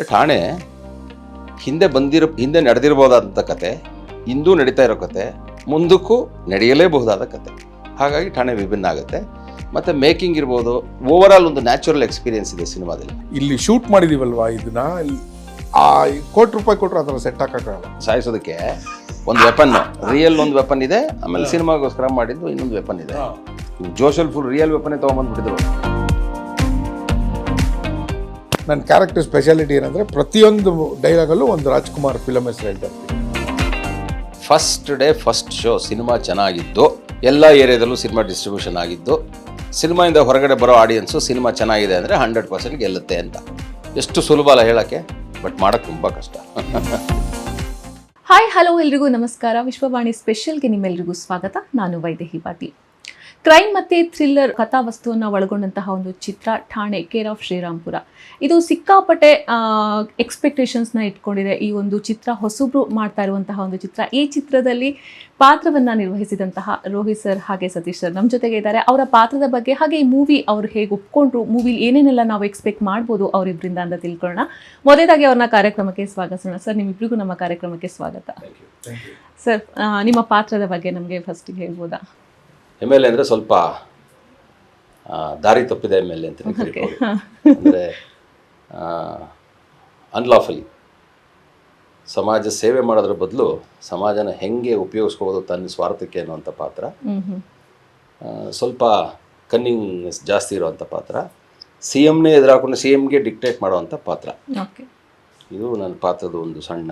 ಠಾಣೆ ಹಿಂದೆ ನಡೆದಿರಬಹುದಾದಂಥ ಕತೆ, ಇಂದೂ ನಡೀತಾ ಇರೋ ಕತೆ, ಮುಂದಕ್ಕೂ ನಡೆಯಲೇಬಹುದಾದ ಕತೆ. ಹಾಗಾಗಿ ಠಾಣೆ ವಿಭಿನ್ನ ಆಗುತ್ತೆ. ಮತ್ತು ಮೇಕಿಂಗ್ ಇರ್ಬೋದು, ಓವರ್ ಆಲ್ ಒಂದು ನ್ಯಾಚುರಲ್ ಎಕ್ಸ್ಪೀರಿಯನ್ಸ್ ಇದೆ ಸಿನಿಮಾದಲ್ಲಿ. ಇಲ್ಲಿ ಶೂಟ್ ಮಾಡಿದೀವಲ್ವಾ, ಇದನ್ನ ಕೋಟಿ ರೂಪಾಯಿ ಕೊಟ್ಟರು ಆ ಥರ ಸೆಟ್ ಹಾಕೋಕ್ಕಾಗಲ್ಲ. ಸಾಯಿಸೋದಕ್ಕೆ ಒಂದು ವೆಪನ್, ರಿಯಲ್ ಒಂದು ವೆಪನ್ ಇದೆ, ಆಮೇಲೆ ಸಿನಿಮಾಗೋಸ್ಕರ ಮಾಡಿದ್ದು ಇನ್ನೊಂದು ವೆಪನ್ ಇದೆ. ಜೋಶಲ್ ಫುಲ್ ರಿಯಲ್ ವೆಪನ್ನೇ ತೊಗೊಂಬಂದ್ಬಿಟ್ಟಿದ್ರು. ನನ್ನ ಕ್ಯಾರೆಕ್ಟರ್ ಸ್ಪೆಷಾಲಿಟಿ ಏನಂದರೆ ಪ್ರತಿಯೊಂದು ಡೈಲಾಗಲ್ಲೂ ಒಂದು ರಾಜ್ಕುಮಾರ್ ಫಿಲಮ್ ಹೆಸರು ಹೇಳ್ತಾ ಇರ್ತೀನಿ. First day first show cinema ಚೆನ್ನಾಗಿದ್ದು, ಎಲ್ಲ ಏರಿಯಾದಲ್ಲೂ ಸಿನಿಮಾ ಡಿಸ್ಟ್ರಿಬ್ಯೂಷನ್ ಆಗಿದ್ದು, ಸಿನಿಮಾಯಿಂದ ಹೊರಗಡೆ ಬರೋ ಆಡಿಯನ್ಸು ಸಿನಿಮಾ ಚೆನ್ನಾಗಿದೆ ಅಂದರೆ 100% ಗೆಲ್ಲುತ್ತೆ ಅಂತ. ಎಷ್ಟು ಸುಲಭ ಅಲ್ಲ ಹೇಳೋಕ್ಕೆ, ಬಟ್ ಮಾಡೋಕ್ಕೆ ತುಂಬ ಕಷ್ಟ. ಹಾಯ್ ಹಲೋ ಎಲ್ರಿಗೂ ನಮಸ್ಕಾರ. ವಿಶ್ವವಾಣಿ ಸ್ಪೆಷಲ್ಗೆ ನಿಮ್ಮೆಲ್ಲರಿಗೂ ಸ್ವಾಗತ. ನಾನು ವೈದೇಹಿ ಪಾಟೀಲ್. ಕ್ರೈಮ್ ಮತ್ತು ಥ್ರಿಲ್ಲರ್ ಕಥಾವಸ್ತುವನ್ನು ಒಳಗೊಂಡಂತಹ ಒಂದು ಚಿತ್ರ ಠಾಣೆ ಕೇರ್ ಆಫ್ ಶ್ರೀರಾಮ್ಪುರ. ಇದು ಸಿಕ್ಕಾಪಟ್ಟೆ ಎಕ್ಸ್ಪೆಕ್ಟೇಷನ್ಸ್ನ ಇಟ್ಕೊಂಡಿದೆ. ಈ ಒಂದು ಚಿತ್ರ ಹೊಸಬ್ರು ಮಾಡ್ತಾ ಇರುವಂತಹ ಒಂದು ಚಿತ್ರ. ಈ ಚಿತ್ರದಲ್ಲಿ ಪಾತ್ರವನ್ನು ನಿರ್ವಹಿಸಿದಂತಹ ರೋಹಿತ್ ಸರ್ ಹಾಗೆ ಸತೀಶ್ ಸರ್ ನಮ್ಮ ಜೊತೆಗೆ ಇದ್ದಾರೆ. ಅವರ ಪಾತ್ರದ ಬಗ್ಗೆ ಹಾಗೆ ಈ ಮೂವಿ ಅವ್ರು ಹೇಗೆ ಒಪ್ಕೊಂಡ್ರು, ಮೂವಿಲಿ ಏನೇನೆಲ್ಲ ನಾವು ಎಕ್ಸ್ಪೆಕ್ಟ್ ಮಾಡ್ಬೋದು ಅವರಿಬ್ಬರಿಂದ ಅಂತ ತಿಳ್ಕೊಳ್ಳೋಣ. ಮೊದಲೇದಾಗಿ ಅವ್ರನ್ನ ಕಾರ್ಯಕ್ರಮಕ್ಕೆ ಸ್ವಾಗತಿಸೋಣ. ಸರ್, ನಿಮ್ಮಿಬ್ಬರಿಗೂ ನಮ್ಮ ಕಾರ್ಯಕ್ರಮಕ್ಕೆ ಸ್ವಾಗತ. ಸರ್, ನಿಮ್ಮ ಪಾತ್ರದ ಬಗ್ಗೆ ನಮಗೆ ಫಸ್ಟಿಗೆ ಹೇಳ್ಬೋದಾ? ಎಮ್ ಎಲ್ ಎ ಅಂದರೆ ಸ್ವಲ್ಪ ದಾರಿ ತಪ್ಪಿದೆ ಎಮ್ ಎಲ್ ಎ ಅಂತ ಕರೀಬೋದು. ಅಂದರೆ ಅನ್ಲಾಫಲಿ ಸಮಾಜ ಸೇವೆ ಮಾಡೋದ್ರ ಬದಲು ಸಮಾಜನ ಹೆಂಗೆ ಉಪಯೋಗಿಸ್ಕೋಬೋದು ತನ್ನ ಸ್ವಾರ್ಥಕ್ಕೆ ಅನ್ನುವಂಥ ಪಾತ್ರ. ಸ್ವಲ್ಪ ಕನ್ನಿಂಗ್ನೆಸ್ ಜಾಸ್ತಿ ಇರುವಂಥ ಪಾತ್ರ. ಸಿ ಎಮ್ನೇ ಎದುರಾಕೊಂಡು ಸಿ ಎಮ್ಗೆ ಡಿಕ್ಟೇಟ್ ಮಾಡುವಂಥ ಪಾತ್ರ. ಇದು ನನ್ನ ಪಾತ್ರದ ಒಂದು ಸಣ್ಣ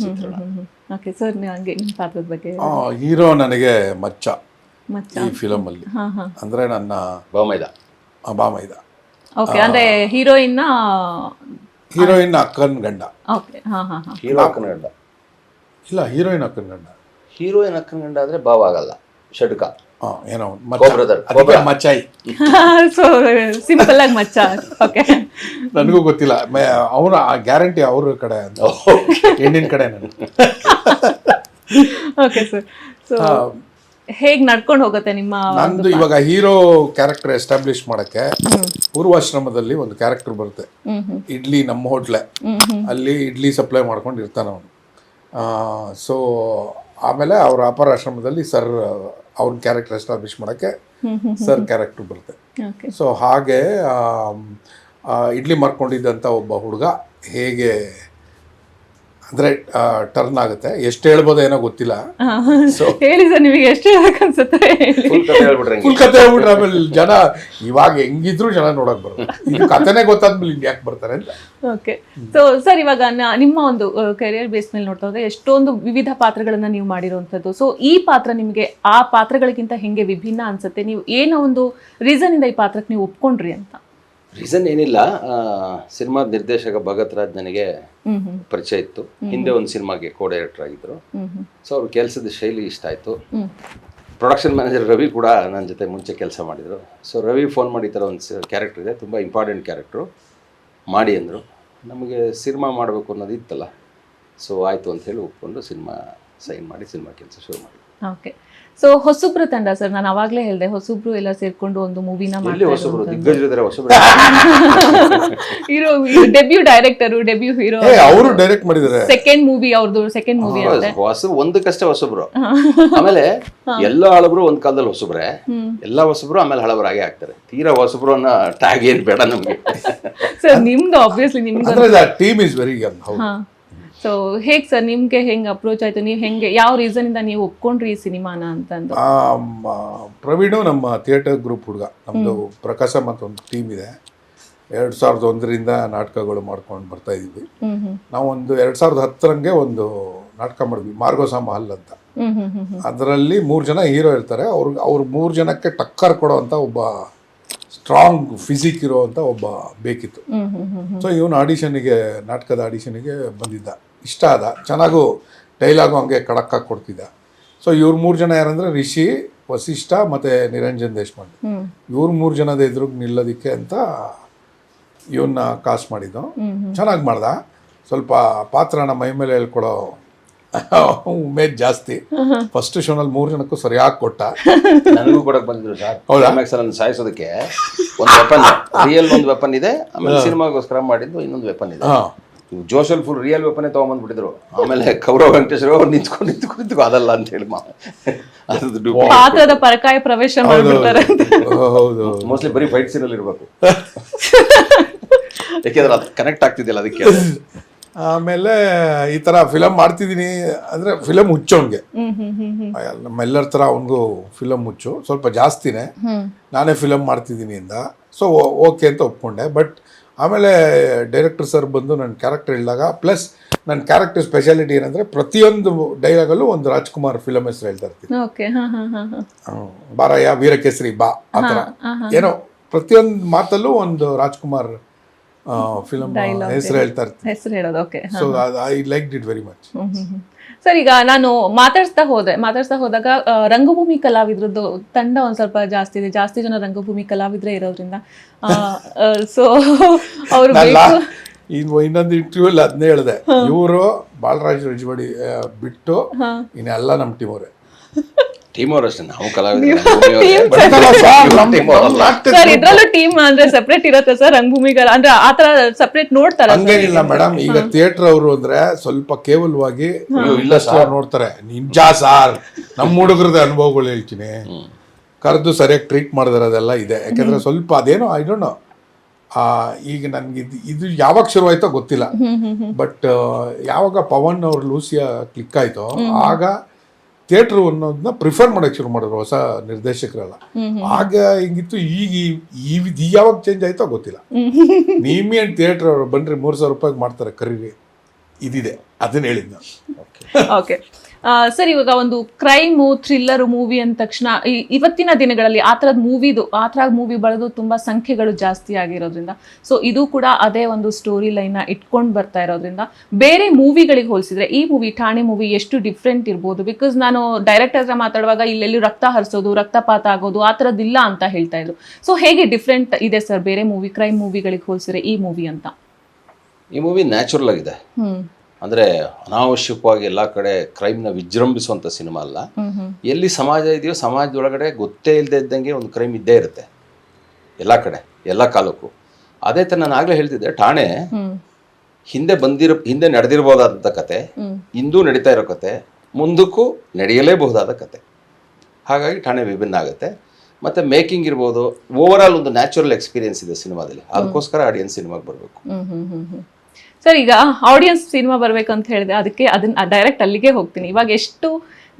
ಚಿತ್ರಣ. ಹೀರೋ ನನಗೆ ಮಚ್ಚ ಈ ಫಿಲಮಲ್ಲಿ, ಅಂದರೆ ನನ್ನ ಬಾಮೈದ. ಅಂದ್ರೆ ಹೀರೋಯಿನ್ ಅಕ್ಕನ ಗಂಡ. ಹೀರೋ ಅಕ್ಕನ ಗಂಡ ಇಲ್ಲ, ಹೀರೋಯಿನ್ ಅಕ್ಕನ ಗಂಡ. ಹೀರೋಯಿನ್ ಅಕ್ಕನ ಗಂಡ ಆದರೆ ಬಾವ ಆಗಲ್ಲ, ಷಡ್ಕ. ಏನೋ ಮಚ್ಚಾಯಿ. ಸಿಂಪಲ್ ಆಗಿ ಮಚ್ಚ. ನನಗೂ ಗೊತ್ತಿಲ್ಲ, ಅವನ ಗ್ಯಾರಂಟಿ ಅವ್ರ ಕಡೆ, ಹೆಣ್ಣಿನ ಕಡೆ. ಓಕೆ ಸರ್, ಸೊ ಹೇಗೆ ನಡ್ಕೊಂಡು ಹೋಗುತ್ತೆ ನಿಮ್ಮ? ನಂದು ಇವಾಗ ಹೀರೋ ಕ್ಯಾರೆಕ್ಟರ್ ಎಸ್ಟಾಬ್ಲಿಷ್ ಮಾಡಕ್ಕೆ ಪೂರ್ವಾಶ್ರಮದಲ್ಲಿ ಒಂದು ಕ್ಯಾರೆಕ್ಟರ್ ಬರುತ್ತೆ. ಇಡ್ಲಿ, ನಮ್ಮ ಹೋಟ್ಲೆ ಅಲ್ಲಿ ಇಡ್ಲಿ ಸಪ್ಲೈ ಮಾಡ್ಕೊಂಡು ಇರ್ತಾನೆ ಅವನು. ಸೊ ಆಮೇಲೆ ಅವ್ರ ಅಪರ ಆಶ್ರಮದಲ್ಲಿ ಸರ್ ಅವ್ರ ಕ್ಯಾರೆಕ್ಟರ್ ಎಸ್ಟಾಬ್ಲಿಷ್ ಮಾಡೋಕ್ಕೆ ಸರ್ ಕ್ಯಾರೆಕ್ಟರ್ ಬರುತ್ತೆ. ಸೊ ಹಾಗೆ ಇಡ್ಲಿ ಮಾರ್ಕೊಂಡಿದ್ದಂಥ ಒಬ್ಬ ಹುಡುಗ ಹೇಗೆ ಅಂದರೆ ಟರ್ನ್ ಆಗುತ್ತೆ. ಎಷ್ಟು ಹೇಳ್ಬೋದ ಏನೋ ಗೊತ್ತಿಲ್ಲ. ಹೇಳಿ ಸರ್, ನಿಮಗೆ ಎಷ್ಟು ಹೇಳ್ಬೇಕನ್ಸುತ್ತೆ? ಫುಲ್ ಕತೆ ಹೇಳ್ಬಿಟ್ರೆ ಆಮೇಲೆ ಜನ ಇವಾಗ ಹೆಂಗಿದ್ರು ಜನ ನೋಡಕ್ ಬರೋದು. ಇದು ಕತೆನೇ ಗೊತ್ತಾದ್ಮೇಲೆ ಇನ್ನು ಯಾಕೆ ಬರ್ತಾರೆ ಅಂತ. ಓಕೆ, ಸೊ ಸರ್, ಇವಾಗ ನಿಮ್ಮ ಒಂದು ಕೆರಿಯರ್ ಬೇಸ್ ಮೇಲೆ ನೋಡ್ತಾ ಹೋದ್ರೆ ಎಷ್ಟೊಂದು ವಿವಿಧ ಪಾತ್ರಗಳನ್ನ ನೀವು ಮಾಡಿರುವಂಥದ್ದು. ಸೊ ಈ ಪಾತ್ರ ನಿಮಗೆ ಆ ಪಾತ್ರಗಳಿಗಿಂತ ಹೆಂಗೆ ವಿಭಿನ್ನ ಅನ್ಸುತ್ತೆ? ನೀವು ಏನೋ ಒಂದು ರೀಸನ್ ಇಂದ ಈ ಪಾತ್ರಕ್ಕೆ ನೀವು ಒಪ್ಕೊಂಡ್ರಿ ಅಂತ? ರೀಸನ್ ಏನಿಲ್ಲ, ಸಿನಿಮಾದ ನಿರ್ದೇಶಕ ಭಗತ್ ರಾಜ್ ನನಗೆ ಪರಿಚಯ ಇತ್ತು. ಹಿಂದೆ ಒಂದು ಸಿನಿಮಾಗೆ ಕೋ ಡೈರೆಕ್ಟರ್ ಆಗಿದ್ರು. ಸೊ ಅವ್ರ ಕೆಲಸದ ಶೈಲಿ ಇಷ್ಟ ಆಯಿತು. ಪ್ರೊಡಕ್ಷನ್ ಮ್ಯಾನೇಜರ್ ರವಿ ಕೂಡ ನನ್ನ ಜೊತೆ ಮುಂಚೆ ಕೆಲಸ ಮಾಡಿದರು. ಸೊ ರವಿ ಫೋನ್ ಮಾಡಿ ಈ ಥರ ಒಂದು ಕ್ಯಾರೆಕ್ಟರ್ ಇದೆ, ತುಂಬ ಇಂಪಾರ್ಟೆಂಟ್ ಕ್ಯಾರೆಕ್ಟ್ರು, ಮಾಡಿ ಅಂದರು. ನಮಗೆ ಸಿನಿಮಾ ಮಾಡಬೇಕು ಅನ್ನೋದು ಇತ್ತಲ್ಲ. ಸೊ ಆಯಿತು ಅಂತ ಹೇಳಿ ಒಪ್ಕೊಂಡು ಸಿನಿಮಾ ಸೈನ್ ಮಾಡಿ ಸಿನಿಮಾ ಕೆಲಸ ಶುರು ಮಾಡಿ. ಓಕೆ, ಸೊ ಹೊಸಬ್ರು ತಂಡ ಸರ್, ನಾನು ಅವಾಗಲೇ ಹೇಳಿದೆ ಹೊಸಬ್ರು ಎಲ್ಲ ಸೇರ್ಕೊಂಡು ಒಂದು ಮೂವಿನ hero, debut director, debut hero, ಅವರು ಡೈರೆಕ್ಟ್ ಮಾಡಿದ್ದಾರೆ. ಸೆಕೆಂಡ್ ಮೂವಿ ಅವ್ರದ್ದು, ಸೆಕೆಂಡ್ ಮೂವಿ ಅಂತ ಹೊಸಬ್ರು ಒಂದಕ್ಕಷ್ಟೇ ಹೊಸಬ್ರು. ಆಮೇಲೆ ಎಲ್ಲ ಹಳಬ್ರು ಒಂದ್ ಕಾಲದಲ್ಲಿ ಹೊಸಬ್ರೆ, ಎಲ್ಲ ಹೊಸಬ್ರು ಆಮೇಲೆ ಹಳಬರಾಗೆ ಆಗ್ತಾರೆ. ತೀರಾ ಹೊಸಬ್ರು ಅನ್ನೋ ಟ್ಯಾಗ್ ಏನ್ ಬೇಡ ನಮ್ಗೆ. ಸರ್ ನಿಮ್ದು ಆಬ್ವಿಯಸ್ಲಿ ನಿಮ್ದು team is very Young. So ಹೇಗೆ ಸರ್, ನಿಮ್ಗೆ ಹೆಂಗೆ ಅಪ್ರೋಚ್ ಆಯ್ತು? ನೀವು ಹೆಂಗೆ, ಯಾವ ರೀಸನ್ ಇಂದ ನೀವು ಒಪ್ಕೊಂಡ್ರಿ ಈ ಸಿನಿಮಾನ ಅಂತಂದು? ಪ್ರವೀಣು ನಮ್ಮ ಥಿಯೇಟರ್ ಗ್ರೂಪ್ ಹುಡುಗ, ನಮ್ಮದು ಪ್ರಕಾಶಮ್ ಅಂತ ಒಂದು ಟೀಮ್ ಇದೆ. 2001ರಿಂದ ನಾಟಕಗಳು ಮಾಡ್ಕೊಂಡು ಬರ್ತಾ ಇದ್ದೀವಿ. ನಾವು ಒಂದು 2010ರಂಗೆ ಒಂದು ನಾಟಕ ಮಾಡಿದ್ವಿ, ಮಾರ್ಗೋಸಾ ಮಹಲ್ ಅಂತ. ಅದರಲ್ಲಿ 3 ಜನ ಹೀರೋ ಇರ್ತಾರೆ. ಅವ್ರ 3 ಜನಕ್ಕೆ ಟಕ್ಕರ್ ಕೊಡೋ ಅಂತ ಒಬ್ಬ ಸ್ಟ್ರಾಂಗ್ ಫಿಸಿಕ್ ಇರೋವಂಥ ಒಬ್ಬ ಬೇಕಿತ್ತು. ಸೊ ಇವನು ಆಡಿಷನಿಗೆ, ನಾಟಕದ ಆಡಿಷನಿಗೆ ಬಂದಿದ್ದ. ಇಷ್ಟ ಆದ, ಚೆನ್ನಾಗೂ ಡೈಲಾಗು ಹಂಗೆ ಕಡಕ್ಕಾಗಿ ಕೊಡ್ತಿದ್ದ. ಸೊ ಇವ್ರು 3 ಜನ ಯಾರಂದರೆ ರಿಷಿ, ವಸಿಷ್ಠ ಮತ್ತು ನಿರಂಜನ್ ದೇಶಪಾಂಡೆ. ಇವ್ರು 3 ಜನದ ಎದುರಿಗೆ ನಿಲ್ಲೋದಕ್ಕೆ ಅಂತ ಇವನ್ನ ಕಾಸ್ಟ್ ಮಾಡಿದ್ದು. ಚೆನ್ನಾಗಿ ಮಾಡ್ದ. ಸ್ವಲ್ಪ ಪಾತ್ರನ ಮೈ ಮೇಲೆ ಹೇಳ್ಕೊಡೋ ಉಮೇದ್ ಜಾಸ್ತಿ. ಫಸ್ಟ್ ಶೋನಲ್ಲಿ 3 ಜನಕ್ಕೂ ಸರಿಯಾಗಿ ಕೊಟ್ಟ. ನನಗೂ ಕೊಡಕ್ ಬಂದಿದ್ರು ಸರ್. ಸಾಯಿಸೋದಕ್ಕೆ ಒಂದು ವೆಪನ್, ರಿಯಲ್ ಒಂದು ವೆಪನ್ ಇದೆ, ಆಮೇಲೆ ಸಿನಿಮಾಗೋಸ್ಕರ ಮಾಡಿದ್ದು ಇನ್ನೊಂದು ವೆಪನ್ ಇದೆ. ಜೋಶಲ್ ಫುಲ್ ರಿಯಲ್ ವೆಪನೇ ತೊಗೊಂಬಂದ್ಬಿಟ್ಟಿದ್ರು. ಆಮೇಲೆ ಕೌರವ್ ವೆಂಕಟೇಶ್ವರ ಅವ್ರು ನಿಂತ್ಕೊಂಡು ಅದಲ್ಲ ಅಂತ ಹೇಳಿ ಅದು ಪಾತ್ರದ ಪರಕಾಯ ಪ್ರವೇಶ ಮಾಡ್ಬಿಡ್ತಾರೆ. ಹೌದು ಮೋಸ್ಟ್ಲಿ ಬರೀ ಫೈಟ್ ಸೀನಲ್ಲಿ ಇರಬೇಕು, ಯಾಕೆಂದ್ರೆ ಅದು ಕನೆಕ್ಟ್ ಆಗ್ತಿದ್ದಿಲ್ಲ ಅದಕ್ಕೆ. ಆಮೇಲೆ ಈ ಥರ ಫಿಲಮ್ ಮಾಡ್ತಿದ್ದೀನಿ ಅಂದರೆ ಫಿಲಮ್ ಹುಚ್ಚು ಅವ್ನಿಗೆ, ನಮ್ಮೆಲ್ಲರ ಥರ ಅವನಿಗೂ ಫಿಲಮ್ ಹುಚ್ಚು, ಸ್ವಲ್ಪ ಜಾಸ್ತಿನೇ. ನಾನೇ ಫಿಲಮ್ ಮಾಡ್ತಿದ್ದೀನಿ ಅಂದ, ಸೊ ಓಕೆ ಅಂತ ಒಪ್ಕೊಂಡೆ. ಬಟ್ ಆಮೇಲೆ ಡೈರೆಕ್ಟರ್ ಸರ್ ಬಂದು ನನ್ನ ಕ್ಯಾರೆಕ್ಟರ್ ಹೇಳಿದಾಗ, ಪ್ಲಸ್ ನನ್ನ ಕ್ಯಾರೆಕ್ಟರ್ ಸ್ಪೆಷಾಲಿಟಿ ಏನಂದರೆ ಪ್ರತಿಯೊಂದು ಡೈಲಾಗಲ್ಲೂ ಒಂದು ರಾಜ್ಕುಮಾರ್ ಫಿಲಮ್ ಹೆಸರು ಹೇಳ್ತಾ ಇರ್ತೀನಿ. ಓಕೆ, ಬಾರಯ್ಯ ವೀರಕೇಸರಿ ಬಾ, ಆ ಥರ ಏನೋ ಪ್ರತಿಯೊಂದು ಮಾತಲ್ಲೂ ಒಂದು ರಾಜ್ಕುಮಾರ್ ಫಿಲಮ್ ಹೆಸರು ಹೇಳ್ತಾ ಇರ್ತೀನಿ. ಹೆಸರು ಹೇಳೋದು. Okay, so I like it very much. Sir, ಈಗ ನಾನು ಮಾತಾಡ್ಸ್ತಾ ಹೋದಾಗ ರಂಗಭೂಮಿ ಕಲಾವಿದ್ರದ್ದು ತಂಡ ಒಂದ್ ಸ್ವಲ್ಪ ಜಾಸ್ತಿ ಜನ ರಂಗಭೂಮಿ ಕಲಾವಿದ್ರೇ ಇರೋದ್ರಿಂದ ಸೊ ಅವರು ಇನ್ನೊಂದು ಇಂಟರ್ವ್ಯೂ ಅಲ್ಲಿ ಅದನ್ನೇ ಹೇಳಿದೆ, ಇವರು ಬಾಲರಾಜ್ ರಜವಾಡಿ ಬಿಟ್ಟು ಇನ್ನೆಲ್ಲ ನಮ್ಮ ಟೀಮ್ ಅವರೇ. ಟೀಮ್ ಅವ್ರು ಅಷ್ಟೇ, ನಾವು ಕಲಾವಿದರು. ಸರ್, ಇದ್ರಲ್ಲೂ ಟೀಮ್ ಅಂದ್ರೆ ಸೆಪರೇಟ್ ಇರುತ್ತೆ ಸರ್, ರಂಗಭೂಮಿಗಳ ಅಂದ್ರೆ ಆತರ ಸೆಪರೇಟ್ ನೋಡ್ತಾರೆ? ಹಂಗೇನಿಲ್ಲ ಮೇಡಮ್, ಈಗ ಥಿಯೇಟರ್ ಅವರು ಅಂದ್ರೆ ಸ್ವಲ್ಪ ಕೇವಲವಾಗಿ ನೋಡ್ತಾರೆ. ನಿಜ ಸಾರ್, ನಮ್ಮ ಹುಡುಗರದ ಅನುಭವಗಳು ಹೇಳ್ತೀನಿ, ಕರೆದು ಸರಿಯಾಗಿ ಟ್ರೀಟ್ ಮಾಡಿದಿರೋದೆಲ್ಲ ಇದೆ. ಯಾಕಂದ್ರೆ ಸ್ವಲ್ಪ ಅದೇನೋ ಐ ಡೋಂಟ್ ನೋ, ಈಗ ನನ್ಗೆ ಇದು ಯಾವಾಗ ಶುರುವಾಯ್ತೋ ಗೊತ್ತಿಲ್ಲ, ಬಟ್ ಯಾವಾಗ ಪವನ್ ಅವ್ರ ಲೂಸಿಯಾ ಕ್ಲಿಕ್ ಆಯ್ತೋ ಆಗ ಥಿಯೇಟ್ರ್ ಅನ್ನೋದನ್ನ ಪ್ರಿಫರ್ ಮಾಡೋಕ್ಕೆ ಶುರು ಮಾಡಿದ್ರು ಹೊಸ ನಿರ್ದೇಶಕರೆಲ್ಲ. ಆಗ ಹಿಂಗಿತ್ತು. ಈಗ ಯಾವಾಗ ಚೇಂಜ್ ಆಯ್ತೋ ಗೊತ್ತಿಲ್ಲ. ನೀಮಿ ಅಂಡ್ ಥಿಯೇಟ್ರ್ ಅವರು ಬನ್ರಿ 3,000 ರೂಪಾಯಿಗೆ ಮಾಡ್ತಾರೆ ಕರೀರಿ, ಇದಿದೆ, ಅದನ್ನ ಹೇಳಿದ್ ನಾನು. ಓಕೆ ಸರ್, ಇವಾಗ ಒಂದು ಕ್ರೈಮು ಥ್ರಿಲ್ಲರ್ ಮೂವಿ ಅಂದ ತಕ್ಷಣ ಇವತ್ತಿನ ದಿನಗಳಲ್ಲಿ ಆ ಥರದ ಮೂವಿ ಬರೋದು ತುಂಬಾ ಸಂಖ್ಯೆಗಳು ಜಾಸ್ತಿ ಆಗಿರೋದ್ರಿಂದ, ಸೊ ಇದು ಕೂಡ ಅದೇ ಒಂದು ಸ್ಟೋರಿ ಲೈನ್ನ ಇಟ್ಕೊಂಡು ಬರ್ತಾ ಇರೋದ್ರಿಂದ ಬೇರೆ ಮೂವಿಗಳಿಗೆ ಹೋಲಿಸಿದ್ರೆ ಈ ಮೂವಿ ಠಾಣೆ ಮೂವಿ ಎಷ್ಟು ಡಿಫ್ರೆಂಟ್ ಇರ್ಬೋದು? ಬಿಕಾಸ್ ನಾನು ಡೈರೆಕ್ಟರ್ ಹತ್ರ ಮಾತಾಡುವಾಗ ಇಲ್ಲೆಲ್ಲಿ ರಕ್ತ ಹರಿಸೋದು, ರಕ್ತಪಾತ ಆಗೋದು ಆ ಥರದ್ದಿಲ್ಲ ಅಂತ ಹೇಳ್ತಾ ಇದ್ರು. ಸೊ ಹೇಗೆ ಡಿಫ್ರೆಂಟ್ ಇದೆ ಸರ್ ಬೇರೆ ಮೂವಿ ಕ್ರೈಮ್ ಮೂವಿಗಳಿಗೆ ಹೋಲಿಸಿದ್ರೆ ಈ ಮೂವಿ ಅಂತ? ಈ ಮೂವಿ ನ್ಯಾಚುರಲ್ ಆಗಿದೆ, ಅಂದರೆ ಅನಾವಶ್ಯಕವಾಗಿ ಎಲ್ಲ ಕಡೆ ಕ್ರೈಮ್ನ ವಿಜೃಂಭಿಸುವಂಥ ಸಿನಿಮಾ ಅಲ್ಲ. ಎಲ್ಲಿ ಸಮಾಜ ಇದೆಯೋ ಸಮಾಜದೊಳಗಡೆ ಗೊತ್ತೇ ಇಲ್ಲದೆ ಇದ್ದಂಗೆ ಒಂದು ಕ್ರೈಮ್ ಇದ್ದೇ ಇರುತ್ತೆ ಎಲ್ಲ ಕಡೆ, ಎಲ್ಲ ಕಾಲಕ್ಕೂ. ಅದೇ ಥರ ನಾನು ಆಗಲೇ ಹೇಳ್ತಿದ್ದೆ, ಠಾಣೆ ಹಿಂದೆ ನಡೆದಿರ್ಬೋದಾದಂಥ ಕತೆ, ಇಂದೂ ನಡೀತಾ ಇರೋ ಕತೆ, ಮುಂದಕ್ಕೂ ನಡೆಯಲೇಬಹುದಾದ ಕತೆ. ಹಾಗಾಗಿ ಠಾಣೆ ವಿಭಿನ್ನ ಆಗುತ್ತೆ. ಮತ್ತು ಮೇಕಿಂಗ್ ಇರ್ಬೋದು, ಓವರ್ ಆಲ್ ಒಂದು ನ್ಯಾಚುರಲ್ ಎಕ್ಸ್ಪೀರಿಯನ್ಸ್ ಇದೆ ಸಿನಿಮಾದಲ್ಲಿ. ಅದಕ್ಕೋಸ್ಕರ ಆಡಿಯನ್ಸ್ ಸಿನಿಮಾಗೆ ಬರಬೇಕು. ಸರ್, ಈಗ ಆಡಿಯನ್ಸ್ ಸಿನಿಮಾ ಬರ್ಬೇಕಂತ ಹೇಳಿದೆ, ಅದಕ್ಕೆ ಅದನ್ನ ಡೈರೆಕ್ಟ್ ಅಲ್ಲಿಗೆ ಹೋಗ್ತೀನಿ. ಇವಾಗ ಎಷ್ಟು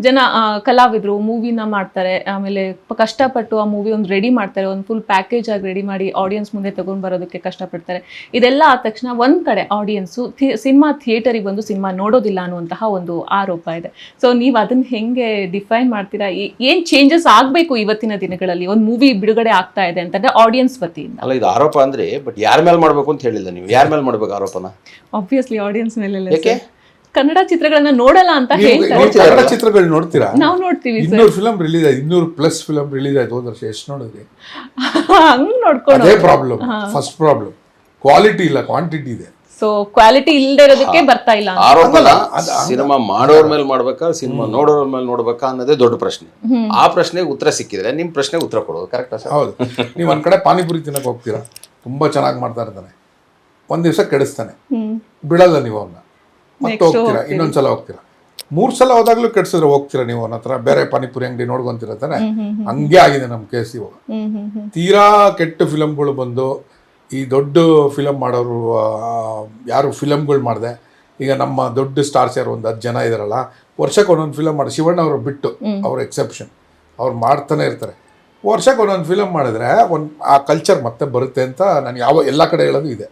ಜನ ಕಲಾವಿದರು ಮೂವಿನ ಮಾಡ್ತಾರೆ, ಆಮೇಲೆ ಕಷ್ಟಪಟ್ಟು ಆ ಮೂವಿ ಒಂದು ರೆಡಿ ಮಾಡ್ತಾರೆ, ಒಂದು ಫುಲ್ ಪ್ಯಾಕೇಜ್ ಆಗಿ ರೆಡಿ ಮಾಡಿ ಆಡಿಯನ್ಸ್ ಮುಂದೆ ತಗೊಂಡು ಬರೋದಕ್ಕೆ ಕಷ್ಟಪಡ್ತಾರೆ. ಇದೆಲ್ಲ ಆದ ತಕ್ಷಣ ಒಂದು ಕಡೆ ಆಡಿಯನ್ಸು ಸಿನಿಮಾ ಥಿಯೇಟರಿಗೆ ಬಂದು ಸಿನಿಮಾ ನೋಡೋದಿಲ್ಲ ಅನ್ನುವಂತಹ ಒಂದು ಆರೋಪ ಇದೆ. ಸೊ ನೀವು ಅದನ್ನ ಹೆಂಗೆ ಡಿಫೈನ್ ಮಾಡ್ತೀರಾ? ಏನು ಚೇಂಜಸ್ ಆಗಬೇಕು ಇವತ್ತಿನ ದಿನಗಳಲ್ಲಿ ಒಂದು ಮೂವಿ ಬಿಡುಗಡೆ ಆಗ್ತಾ ಇದೆ ಅಂತಂದ್ರೆ ಆಡಿಯನ್ಸ್ ವತಿಯಿಂದ? ಅಲ್ಲ, ಇದು ಆರೋಪ ಅಂದ್ರೆ, ಬಟ್ ಯಾರ ಮೇಲೆ ಮಾಡಬೇಕು ಅಂತ ಹೇಳಿಲ್ಲ ನೀವು. ಯಾರ ಮೇಲೆ ಮಾಡಬೇಕು ಆರೋಪನ? ಆಬ್ವಿಯಸ್ಲಿ ಆಡಿಯನ್ಸ್ ಮೇಲೆ. ಕನ್ನಡ ಚಿತ್ರಗಳನ್ನ ನೋಡಲ್ಲ ಅಂತ ಹೇಳ್ತಾರೆ. ಕನ್ನಡ ಚಿತ್ರಗಳು ನೋಡ್ತೀರಾ? ನಾವು ನೋಡ್ತೀವಿ. 200 ಫಿಲಮ್ ರಿಲೀಸ್ ಆಯ್ತು, 200+ ಫಿಲಮ್ ರಿಲೀಸ್ ಆಯ್ತು ಹೋದ ವರ್ಷ. ಎಷ್ಟು ನೋಡಿದ್ರಿ? ಹಂಗ್ ನೋಡ್ಕೊಂಡು ಅದೇ ಪ್ರಾಬ್ಲಮ್. ಫಸ್ಟ್ ಪ್ರಾಬ್ಲಮ್ ಕ್ವಾಲಿಟಿ ಇಲ್ಲ, ಕ್ವಾಂಟಿಟಿ ಇದೆ. ಸೊ ಕ್ವಾಲಿಟಿ ಇಲ್ಲದೆ ಇರೋದಕ್ಕೆ ಬರ್ತಾ ಇಲ್ಲ. ಆರೋಪನ ಸಿನಿಮಾ ಮಾಡೋರ್ ಮೇಲೆ ಮಾಡ್ಬೇಕಾ, ಸಿನಿಮಾ ನೋಡೋರ್ ಮೇಲೆ ನೋಡ್ಬೇಕಾ ಅನ್ನೋದೇ ದೊಡ್ಡ ಪ್ರಶ್ನೆ. ಆ ಪ್ರಶ್ನೆಗೆ ಉತ್ತರ ಸಿಕ್ಕಿದ್ರೆ ನಿಮ್ ಪ್ರಶ್ನೆಗೆ ಉತ್ತರ ಕೊಡೋದು ಕರೆಕ್ಟಾ ಸರ್? ಹೌದು. ನೀವು ಒಂದ್ ಕಡೆ ಪಾನಿಪುರಿ ತಿನ್ನಕ್ ಹೋಗ್ತೀರಾ, ತುಂಬಾ ಚೆನ್ನಾಗಿ ಮಾಡ್ತಾ ಇರ್ತಾನೆ, ಒಂದ್ ದಿವಸ ಕೆಡಿಸ್ತಾನೆ, ಬಿಡಲ್ಲ ನೀವು ಅವನ್ನ, ಮತ್ತೆ ಹೋಗ್ತೀರಾ, ಇನ್ನೊಂದ್ಸಲ ಹೋಗ್ತೀರಾ, 3 ಸಲ ಹೋದಾಗ್ಲೂ ಕೆಡ್ಸಿದ್ರೆ ಹೋಗ್ತೀರಾ ನೀವು ಅವನ ಹತ್ರ, ಬೇರೆ ಪಾನಿಪುರಿ ಅಂಗಡಿ ನೋಡ್ಕೊಂತೀರ ತಾನೆ. ಹಂಗೆ ಆಗಿದೆ ನಮ್ಮ ಕೇಸ್ ಇವಾಗ. ತೀರಾ ಕೆಟ್ಟ ಫಿಲಮ್ಗಳು ಬಂದು ಈ ದೊಡ್ಡ ಫಿಲಮ್ ಮಾಡೋರು ಯಾರು ಫಿಲಮ್ಗಳು ಮಾಡಿದೆ, ಈಗ ನಮ್ಮ ದೊಡ್ಡ ಸ್ಟಾರ್ಸ್ ಯಾರು ಒಂದು 10 ಜನ ಇದಾರಲ್ಲ, ವರ್ಷಕ್ಕೆ ಒಂದೊಂದು ಫಿಲಮ್ ಮಾಡಿ, ಶಿವಣ್ಣ ಅವರು ಬಿಟ್ಟು ಅವ್ರ ಎಕ್ಸೆಪ್ಷನ್, ಅವ್ರು ಮಾಡ್ತಾನೆ ಇರ್ತಾರೆ. ವರ್ಷಕ್ಕೆ ಒಂದೊಂದು ಫಿಲಮ್ ಮಾಡಿದ್ರೆ ಆ ಕಲ್ಚರ್ ಮತ್ತೆ ಬರುತ್ತೆ ಅಂತ ನಾನು ಎಲ್ಲ ಕಡೆ ಹೇಳೋದು ಇದೆ.